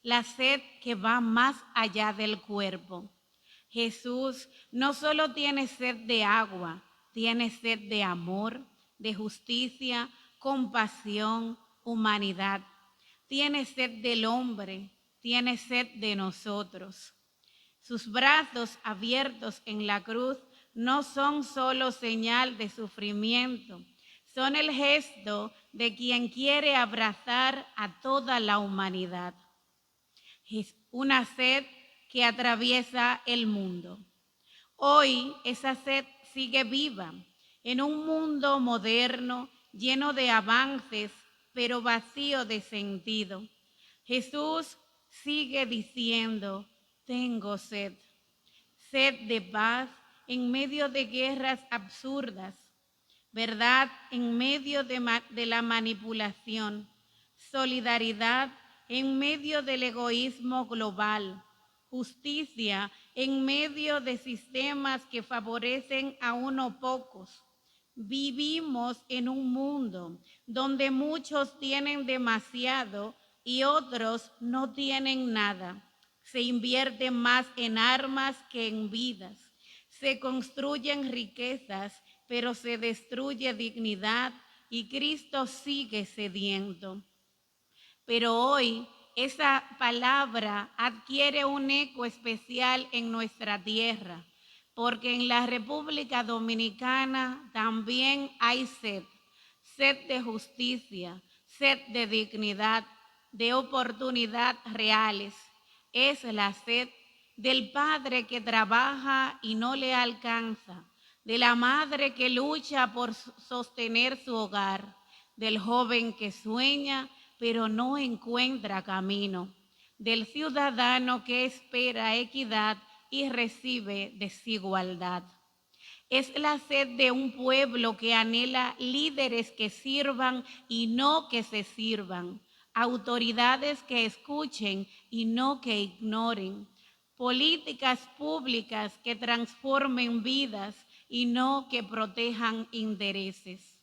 La sed que va más allá del cuerpo. Jesús no solo tiene sed de agua, tiene sed de amor, de justicia, compasión, humanidad. Tiene sed del hombre, tiene sed de nosotros. Sus brazos abiertos en la cruz no son solo señal de sufrimiento, son el gesto de quien quiere abrazar a toda la humanidad. Es una sed que atraviesa el mundo. Hoy esa sed sigue viva en un mundo moderno lleno de avances, pero vacío de sentido. Jesús sigue diciendo, tengo sed. Sed de paz en medio de guerras absurdas, verdad en medio de la manipulación, solidaridad en medio del egoísmo global, justicia en medio de sistemas que favorecen a unos pocos. Vivimos en un mundo donde muchos tienen demasiado y otros no tienen nada. Se invierte más en armas que en vidas. Se construyen riquezas, pero se destruye dignidad y Cristo sigue sediento. Pero hoy esa palabra adquiere un eco especial en nuestra tierra, porque en la República Dominicana también hay sed, sed de justicia, sed de dignidad, de oportunidad reales. Es la sed del padre que trabaja y no le alcanza, de la madre que lucha por sostener su hogar, del joven que sueña pero no encuentra camino, del ciudadano que espera equidad y recibe desigualdad. Es la sed de un pueblo que anhela líderes que sirvan y no que se sirvan, autoridades que escuchen y no que ignoren, políticas públicas que transformen vidas y no que protejan intereses.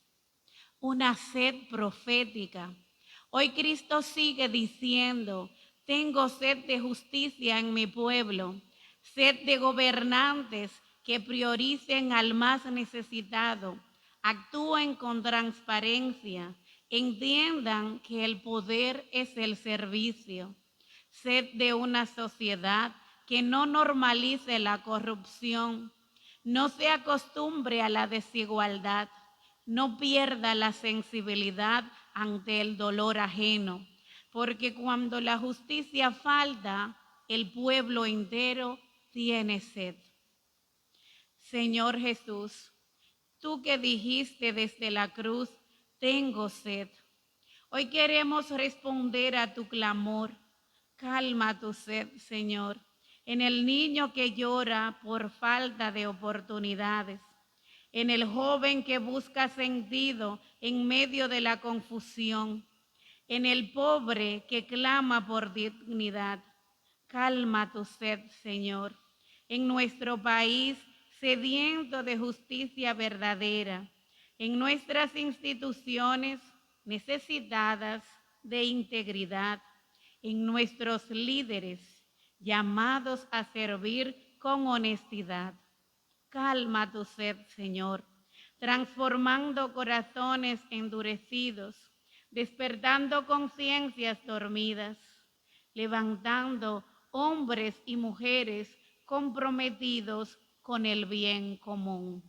Una sed profética. Hoy Cristo sigue diciendo, tengo sed de justicia en mi pueblo, sed de gobernantes que prioricen al más necesitado, actúen con transparencia, entiendan que el poder es el servicio. sed de una sociedad que no normalice la corrupción, no se acostumbre a la desigualdad, no pierda la sensibilidad ante el dolor ajeno, porque cuando la justicia falta, el pueblo entero tiene sed. Señor Jesús, tú que dijiste desde la cruz, tengo sed. Hoy queremos responder a tu clamor. Calma tu sed, Señor, en el niño que llora por falta de oportunidades, en el joven que busca sentido en medio de la confusión, en el pobre que clama por dignidad. Calma tu sed, Señor, en nuestro país sediento de justicia verdadera, en nuestras instituciones necesitadas de integridad, en nuestros líderes llamados a servir con honestidad. Calma tu sed, Señor, transformando corazones endurecidos, despertando conciencias dormidas, levantando hombres y mujeres comprometidos con el bien común.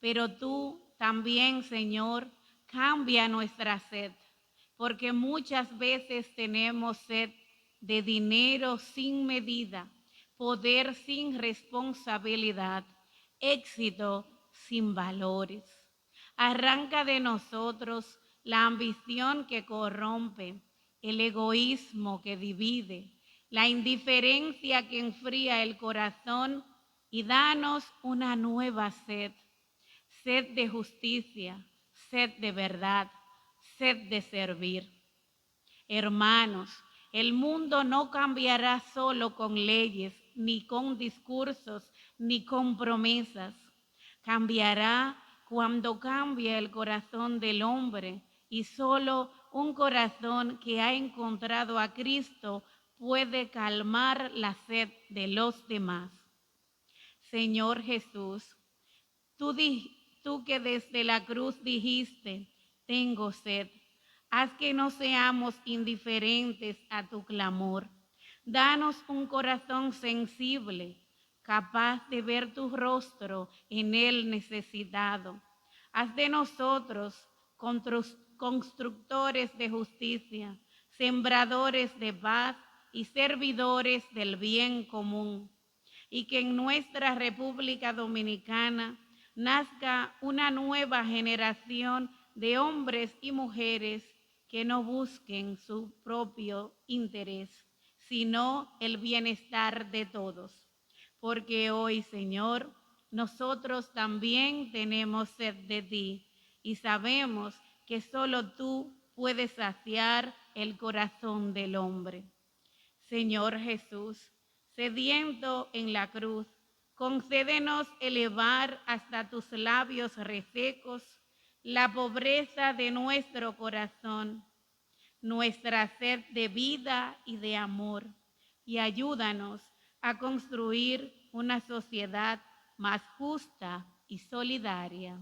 Pero tú también, Señor, cambia nuestra sed, porque muchas veces tenemos sed de dinero sin medida, poder sin responsabilidad, éxito sin valores. Arranca de nosotros la ambición que corrompe, el egoísmo que divide, la indiferencia que enfría el corazón y danos una nueva sed, sed de justicia, sed de verdad, sed de servir. Hermanos, el mundo no cambiará solo con leyes, ni con discursos, ni con promesas. Cambiará cuando cambie el corazón del hombre, y solo un corazón que ha encontrado a Cristo puede calmar la sed de los demás. Señor Jesús, tú que desde la cruz dijiste, tengo sed, haz que no seamos indiferentes a tu clamor. Danos un corazón sensible, capaz de ver tu rostro en el necesitado. Haz de nosotros constructores de justicia, sembradores de paz y servidores del bien común. Y que en nuestra República Dominicana nazca una nueva generación de hombres y mujeres que no busquen su propio interés, sino el bienestar de todos. Porque hoy, Señor, nosotros también tenemos sed de ti y sabemos que solo tú puedes saciar el corazón del hombre. Señor Jesús, sediento en la cruz, concédenos elevar hasta tus labios resecos la pobreza de nuestro corazón, nuestra sed de vida y de amor, y ayúdanos a construir una sociedad más justa y solidaria.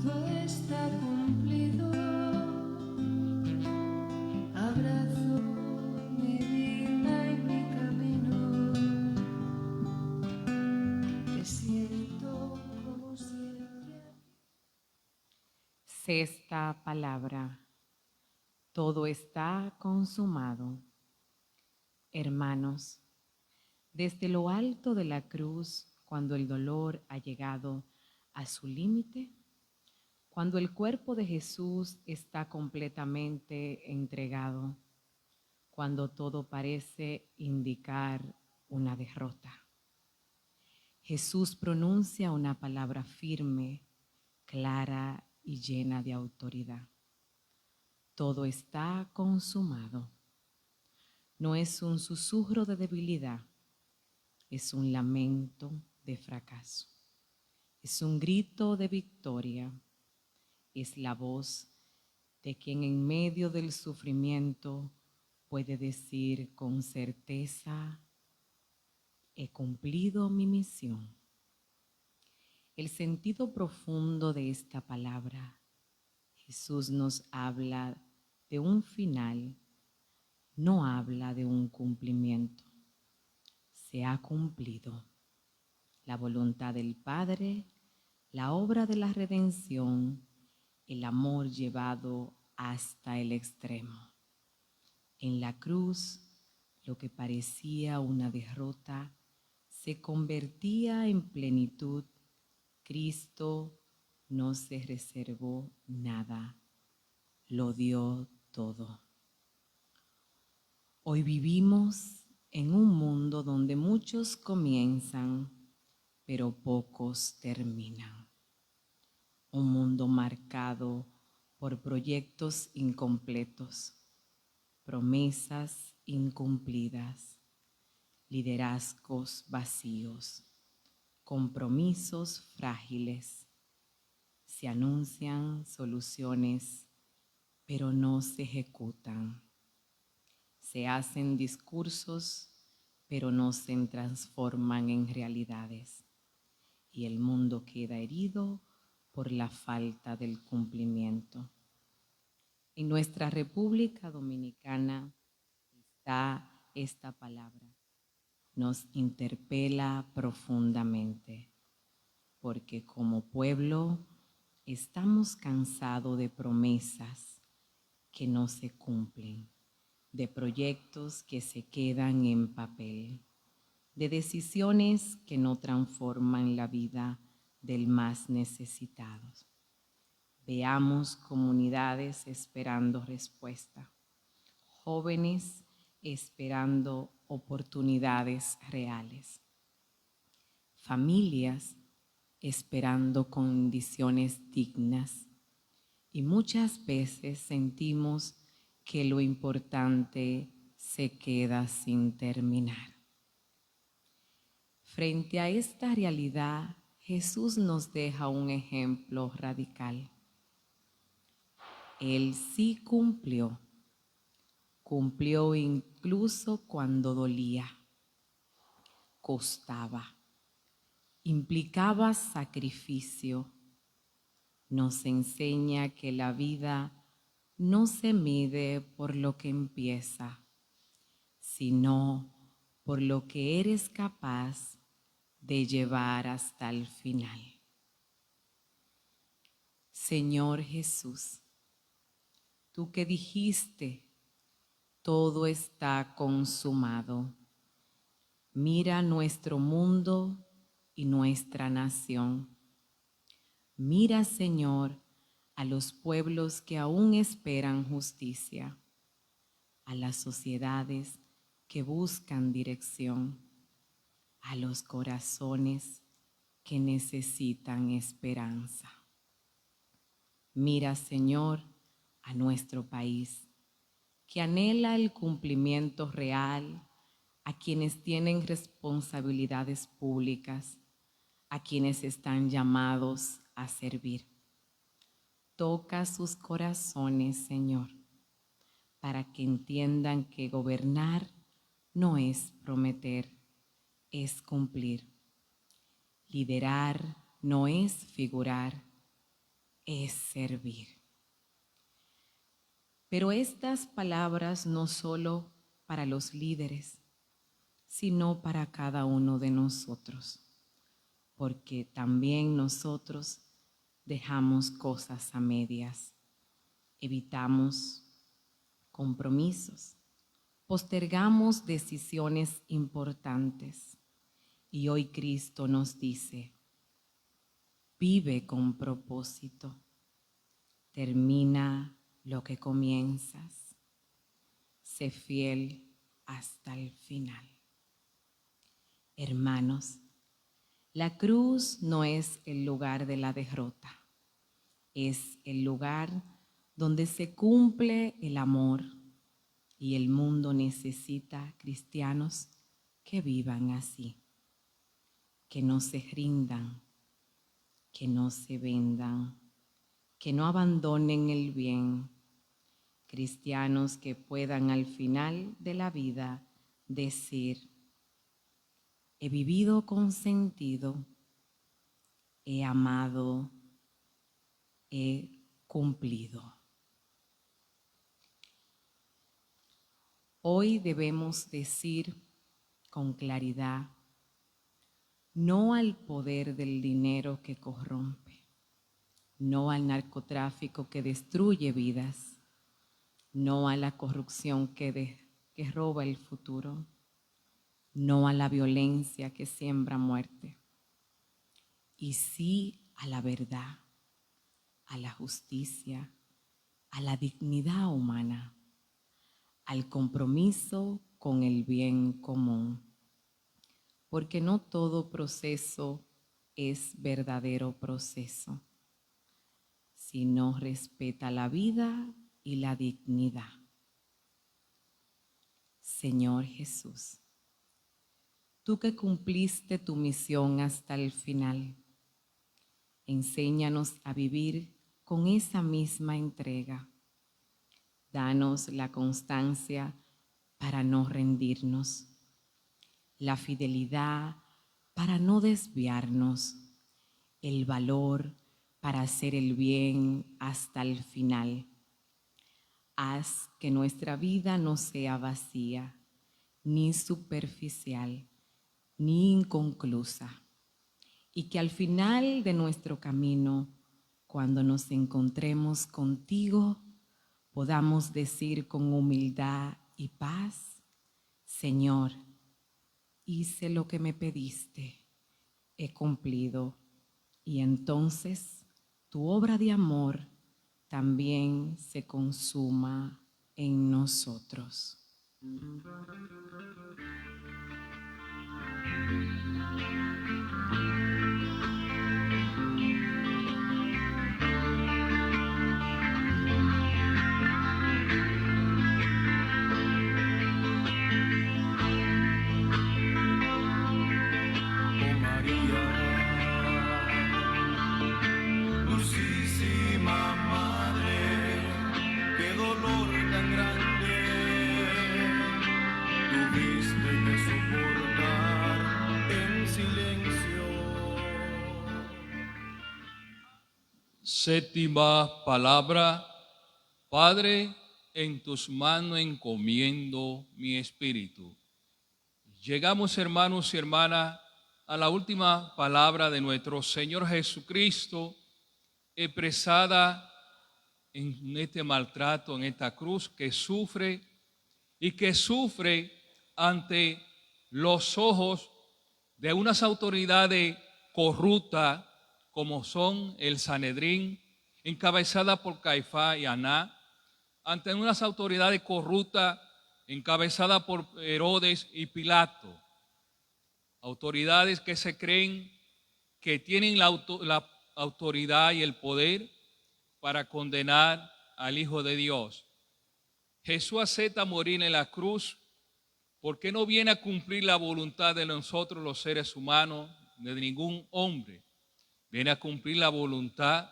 Todo está cumplido. Abrazo mi vida y mi camino. Te siento como siempre. Sexta palabra. Todo está consumado. Hermanos, desde lo alto de la cruz, cuando el dolor ha llegado a su límite, cuando el cuerpo de Jesús está completamente entregado, cuando todo parece indicar una derrota, Jesús pronuncia una palabra firme, clara y llena de autoridad. Todo está consumado. No es un susurro de debilidad, es un lamento de fracaso, es un grito de victoria, es la voz de quien en medio del sufrimiento puede decir con certeza: he cumplido mi misión. El sentido profundo de esta palabra, Jesús nos habla de un final, no habla de un cumplimiento. Se ha cumplido la voluntad del Padre, la obra de la redención, el amor llevado hasta el extremo. En la cruz, lo que parecía una derrota se convertía en plenitud. Cristo no se reservó nada, lo dio todo. Hoy vivimos en un mundo donde muchos comienzan, pero pocos terminan. Un mundo marcado por proyectos incompletos, promesas incumplidas, liderazgos vacíos, compromisos frágiles. Se anuncian soluciones, pero no se ejecutan. Se hacen discursos, pero no se transforman en realidades. Y el mundo queda herido por la falta del cumplimiento. En nuestra República Dominicana está esta palabra. Nos interpela profundamente, porque como pueblo estamos cansados de promesas que no se cumplen, de proyectos que se quedan en papel, de decisiones que no transforman la vida del más necesitado. Veamos comunidades esperando respuesta, jóvenes esperando oportunidades reales, familias esperando condiciones dignas, y muchas veces sentimos que lo importante se queda sin terminar. Frente a esta realidad, Jesús nos deja un ejemplo radical. Él sí cumplió incluso cuando dolía, costaba, implicaba sacrificio. Nos enseña que la vida no se mide por lo que empieza, sino por lo que eres capaz de llevar hasta el final. Señor Jesús, tú que dijiste, todo está consumado. Mira nuestro mundo y nuestra nación. Mira, Señor, a los pueblos que aún esperan justicia, a las sociedades que buscan dirección, a los corazones que necesitan esperanza. Mira, Señor, a nuestro país, que anhela el cumplimiento real, a quienes tienen responsabilidades públicas, a quienes están llamados a servir. Toca sus corazones, Señor, para que entiendan que gobernar no es prometer, es cumplir. Liderar no es figurar, es servir. Pero estas palabras no solo para los líderes, sino para cada uno de nosotros, porque también nosotros dejamos cosas a medias, evitamos compromisos, postergamos decisiones importantes. Y hoy Cristo nos dice, vive con propósito, termina lo que comienzas, sé fiel hasta el final. Hermanos, la cruz no es el lugar de la derrota, es el lugar donde se cumple el amor, y el mundo necesita cristianos que vivan así, que no se rindan, que no se vendan, que no abandonen el bien, cristianos que puedan al final de la vida decir: he vivido con sentido, he amado, he cumplido. Hoy debemos decir con claridad no al poder del dinero que corrompe, no al narcotráfico que destruye vidas, no a la corrupción que roba el futuro, no a la violencia que siembra muerte, y sí a la verdad, a la justicia, a la dignidad humana, al compromiso con el bien común, porque no todo proceso es verdadero proceso, sino respeta la vida y la dignidad. Señor Jesús, tú que cumpliste tu misión hasta el final, enséñanos a vivir con esa misma entrega. Danos la constancia para no rendirnos, la fidelidad para no desviarnos, el valor para hacer el bien hasta el final. Haz que nuestra vida no sea vacía, ni superficial, ni inconclusa, y que al final de nuestro camino, cuando nos encontremos contigo, podamos decir con humildad y paz: Señor, hice lo que me pediste, he cumplido, y entonces tu obra de amor también se consuma en nosotros. Séptima palabra. Padre, en tus manos encomiendo mi espíritu. Llegamos, hermanos y hermanas, a la última palabra de nuestro Señor Jesucristo, expresada en este maltrato, en esta cruz, que sufre ante los ojos de unas autoridades corruptas, como son el Sanedrín, encabezada por Caifás y Aná, ante unas autoridades corruptas encabezadas por Herodes y Pilato, autoridades que se creen que tienen la autoridad y el poder para condenar al Hijo de Dios. Jesús acepta morir en la cruz porque no viene a cumplir la voluntad de nosotros los seres humanos, de ningún hombre. Viene a cumplir la voluntad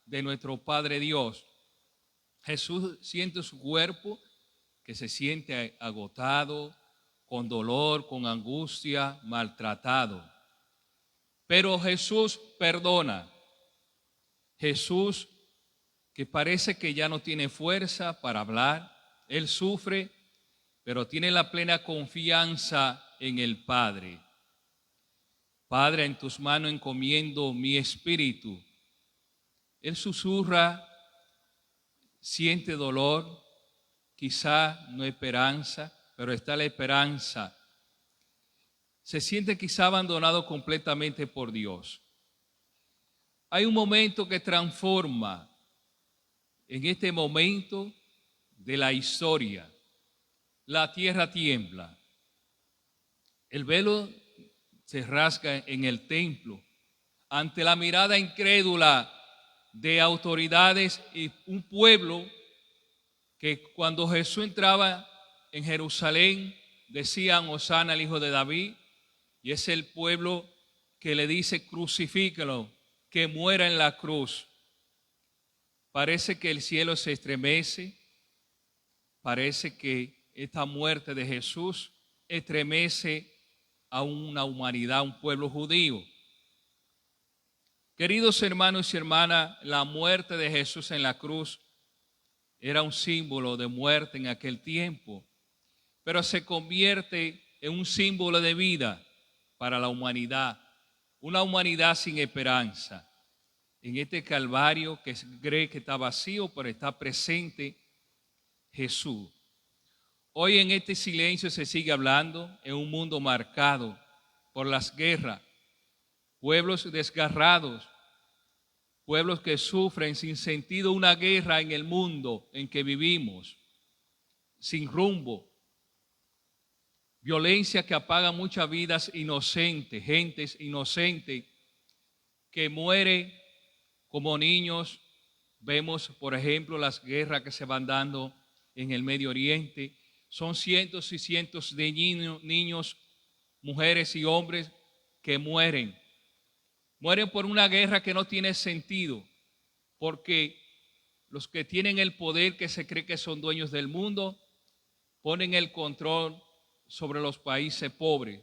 de nuestro Padre Dios. Jesús siente su cuerpo, que se siente agotado, con dolor, con angustia, maltratado. Pero Jesús perdona. Jesús, que parece que ya no tiene fuerza para hablar, Él sufre, pero tiene la plena confianza en el Padre. Padre, en tus manos encomiendo mi espíritu. Él susurra, siente dolor, quizá no esperanza, pero está la esperanza. Se siente quizá abandonado completamente por Dios. Hay un momento que transforma en este momento de la historia. La tierra tiembla. El velo se rasga en el templo ante la mirada incrédula de autoridades y un pueblo que cuando Jesús entraba en Jerusalén decían: Hosana al Hijo de David, y es el pueblo que le dice: crucifícalo, que muera en la cruz. Parece que el cielo se estremece, parece que esta muerte de Jesús estremece a una humanidad, a un pueblo judío. Queridos hermanos y hermanas, la muerte de Jesús en la cruz era un símbolo de muerte en aquel tiempo, pero se convierte en un símbolo de vida para la humanidad, una humanidad sin esperanza. En este Calvario que se cree que está vacío, pero está presente Jesús. Hoy en este silencio se sigue hablando en un mundo marcado por las guerras, pueblos desgarrados, pueblos que sufren sin sentido una guerra en el mundo en que vivimos, sin rumbo, violencia que apaga muchas vidas inocentes, gentes inocentes que muere como niños. Vemos, por ejemplo, las guerras que se van dando en el Medio Oriente. Son cientos y cientos de niños, mujeres y hombres que mueren. Mueren por una guerra que no tiene sentido, porque los que tienen el poder, que se cree que son dueños del mundo, ponen el control sobre los países pobres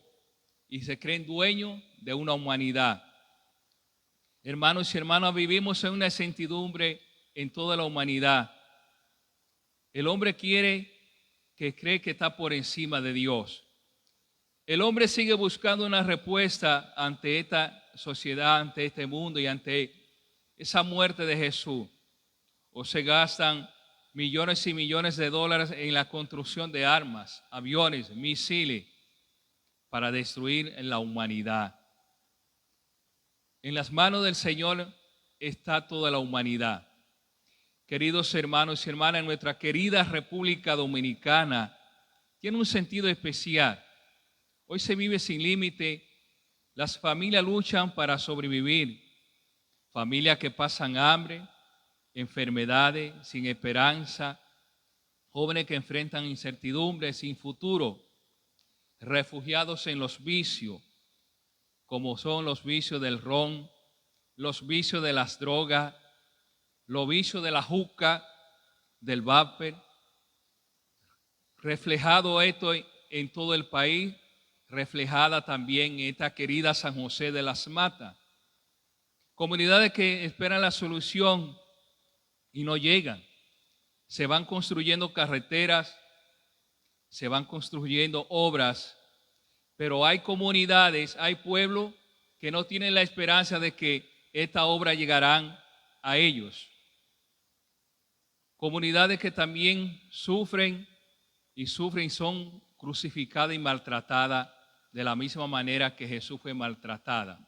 y se creen dueños de una humanidad. Hermanos y hermanas, vivimos en una incertidumbre en toda la humanidad. El hombre cree que está por encima de Dios. El hombre sigue buscando una respuesta ante esta sociedad, ante este mundo y ante esa muerte de Jesús. O se gastan millones y millones de dólares en la construcción de armas, aviones, misiles, para destruir la humanidad. En las manos del Señor está toda la humanidad. Queridos hermanos y hermanas, nuestra querida República Dominicana tiene un sentido especial. Hoy se vive sin límite. Las familias luchan para sobrevivir. Familias que pasan hambre, enfermedades, sin esperanza. Jóvenes que enfrentan incertidumbres, sin futuro. Refugiados en los vicios, como son los vicios del ron, los vicios de las drogas, los vicios de la juca, del vapor. Reflejado esto en todo el país, reflejada también en esta querida San José de las Matas. Comunidades que esperan la solución y no llegan. Se van construyendo carreteras, se van construyendo obras, pero hay comunidades, hay pueblos que no tienen la esperanza de que esta obra llegarán a ellos. Comunidades que también sufren y son crucificadas y maltratadas de la misma manera que Jesús fue maltratada.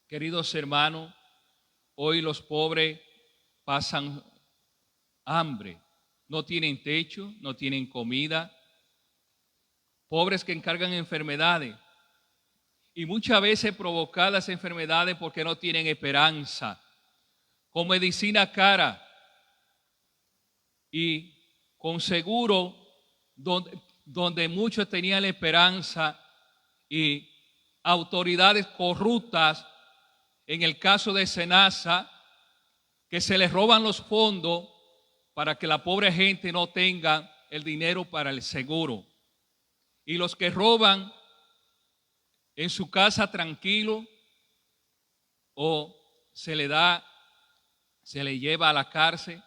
Queridos hermanos, hoy los pobres pasan hambre, no tienen techo, no tienen comida. Pobres que encargan enfermedades y muchas veces provocadas enfermedades porque no tienen esperanza, con medicina cara y con seguro donde muchos tenían la esperanza y autoridades corruptas, en el caso de Senasa, que se les roban los fondos para que la pobre gente no tenga el dinero para el seguro. Y los que roban en su casa tranquilo o se le lleva a la cárcel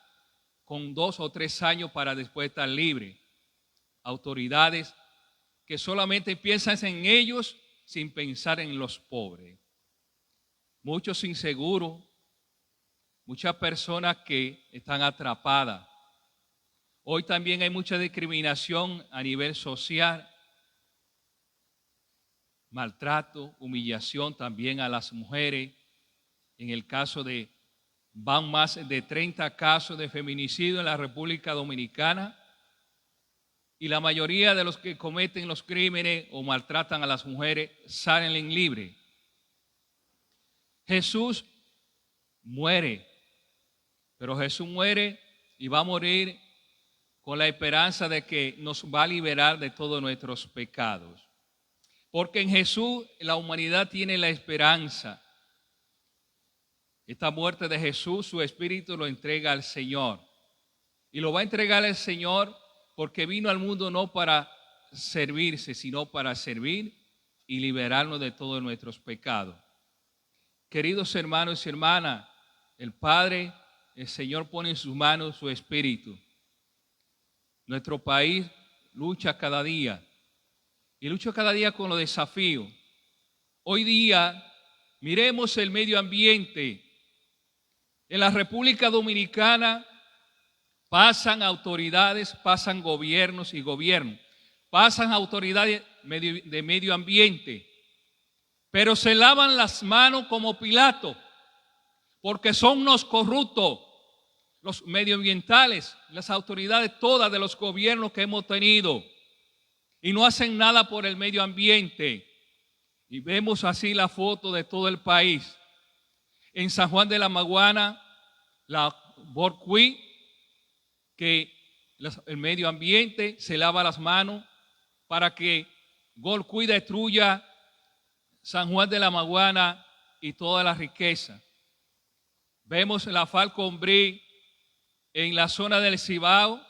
con 2 o 3 años para después estar libre. Autoridades que solamente piensan en ellos sin pensar en los pobres. Muchos inseguros, muchas personas que están atrapadas. Hoy también hay mucha discriminación a nivel social. Maltrato, humillación también a las mujeres. En el caso van más de 30 casos de feminicidio en la República Dominicana y la mayoría de los que cometen los crímenes o maltratan a las mujeres salen libres. Jesús muere, pero Jesús muere y va a morir con la esperanza de que nos va a liberar de todos nuestros pecados. Porque en Jesús la humanidad tiene la esperanza. Esta muerte de Jesús, su espíritu lo entrega al Señor. Y lo va a entregar al Señor porque vino al mundo no para servirse, sino para servir y liberarnos de todos nuestros pecados. Queridos hermanos y hermanas, el Padre, el Señor pone en sus manos su espíritu. Nuestro país lucha cada día y lucha cada día con los desafíos. Hoy día, miremos el medio ambiente. En la República Dominicana pasan autoridades, pasan gobiernos y gobiernos, pasan autoridades de medio ambiente, pero se lavan las manos como Pilato, porque son unos corruptos, los medioambientales, las autoridades todas de los gobiernos que hemos tenido, y no hacen nada por el medio ambiente. Y vemos así la foto de todo el país. En San Juan de la Maguana, la Borcuí, que el medio ambiente se lava las manos para que Borcuí destruya San Juan de la Maguana y toda la riqueza. Vemos la Falcon Bridge en la zona del Cibao,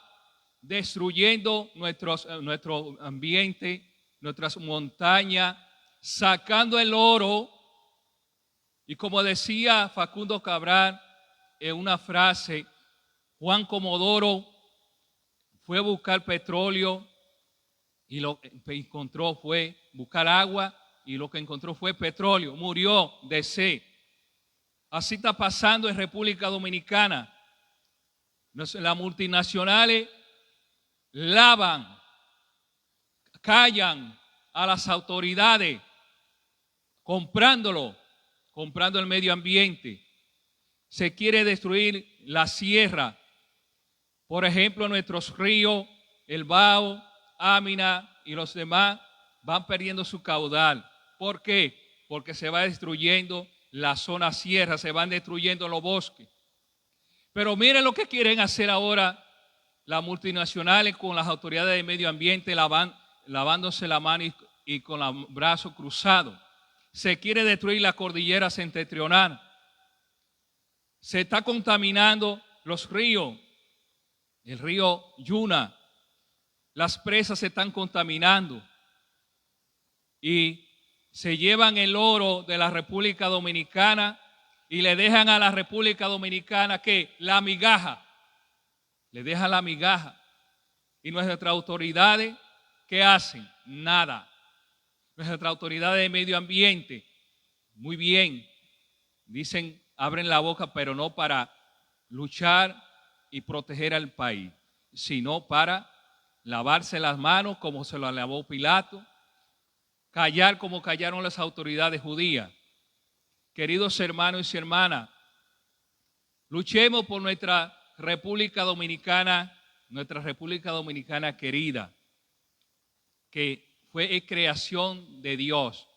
destruyendo nuestro ambiente, nuestras montañas, sacando el oro. Y como decía Facundo Cabral en una frase, Juan Comodoro fue a buscar petróleo y lo que encontró fue buscar agua y lo que encontró fue petróleo. Murió de sed. Así está pasando en República Dominicana. Las multinacionales lavan, callan a las autoridades comprando el medio ambiente. Se quiere destruir la sierra. Por ejemplo, nuestros ríos, el Bao, Amina y los demás van perdiendo su caudal. ¿Por qué? Porque se va destruyendo la zona sierra, se van destruyendo los bosques. Pero miren lo que quieren hacer ahora las multinacionales con las autoridades de medio ambiente, lavándose la mano y con los brazos cruzados. Se quiere destruir la cordillera septentrional. Se está contaminando los ríos, el río Yuna. Las presas se están contaminando y se llevan el oro de la República Dominicana y le dejan a la República Dominicana que la migaja, le dejan la migaja. Y nuestras autoridades, ¿qué hacen? Nada. Nuestras autoridades de medio ambiente, muy bien, dicen, abren la boca, pero no para luchar y proteger al país, sino para lavarse las manos como se lo lavó Pilato, callar como callaron las autoridades judías. Queridos hermanos y hermanas, luchemos por nuestra República Dominicana querida, que es creación de Dios.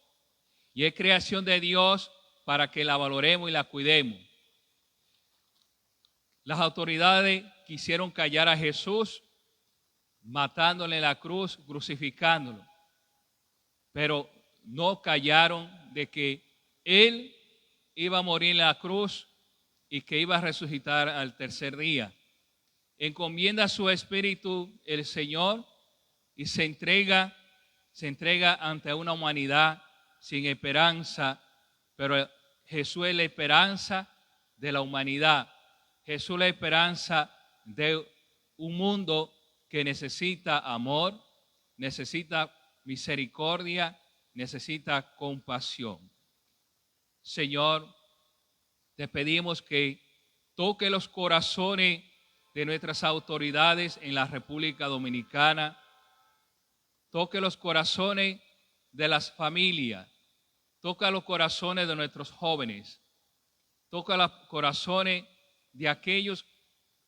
Y es creación de Dios para que la valoremos y la cuidemos. Las autoridades quisieron callar a Jesús, matándole en la cruz, crucificándolo. Pero no callaron de que Él iba a morir en la cruz y que iba a resucitar al tercer día. Encomienda su espíritu el Señor y se entrega ante una humanidad sin esperanza, pero Jesús es la esperanza de la humanidad. Jesús es la esperanza de un mundo que necesita amor, necesita misericordia, necesita compasión. Señor, te pedimos que toque los corazones de nuestras autoridades en la República Dominicana, toque los corazones de las familias, toca los corazones de nuestros jóvenes, toca los corazones de aquellos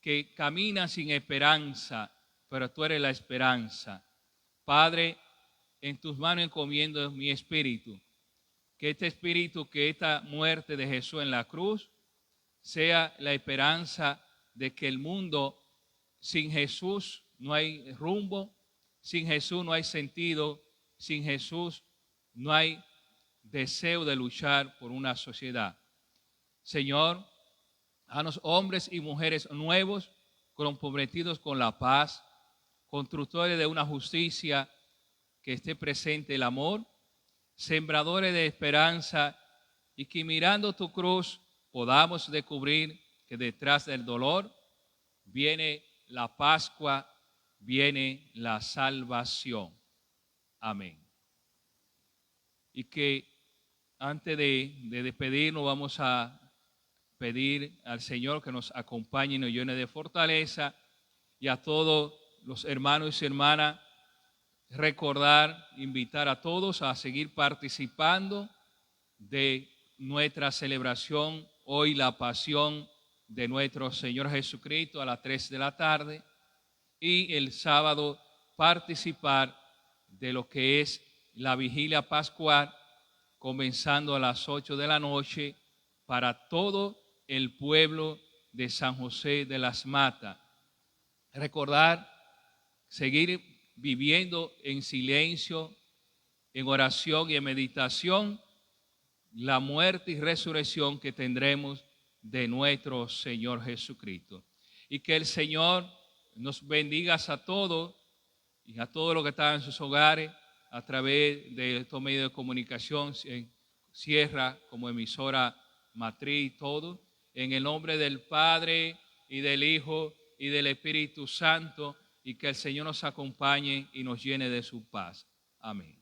que caminan sin esperanza, pero tú eres la esperanza. Padre, en tus manos encomiendo mi espíritu, que este espíritu, que esta muerte de Jesús en la cruz sea la esperanza de que el mundo sin Jesús no hay rumbo, sin Jesús no hay sentido, sin Jesús no hay deseo de luchar por una sociedad. Señor, haznos hombres y mujeres nuevos, comprometidos con la paz, constructores de una justicia que esté presente el amor, sembradores de esperanza, y que mirando tu cruz podamos descubrir que detrás del dolor viene la Pascua, viene la salvación. Amén. Y que antes de despedirnos vamos a pedir al Señor que nos acompañe y nos llene de fortaleza, y a todos los hermanos y hermanas recordar, invitar a todos a seguir participando de nuestra celebración hoy, la pasión de nuestro Señor Jesucristo a las 3 de la tarde, y el sábado participar de lo que es la vigilia pascual, comenzando a las 8 de la noche para todo el pueblo de San José de las Matas. Recordar, seguir viviendo en silencio, en oración y en meditación, la muerte y resurrección que tendremos de nuestro Señor Jesucristo. Y que el Señor nos bendiga a todos y a todos los que están en sus hogares a través de estos medios de comunicación, Sierra como emisora matriz, todo, en el nombre del Padre y del Hijo y del Espíritu Santo, y que el Señor nos acompañe y nos llene de su paz. Amén.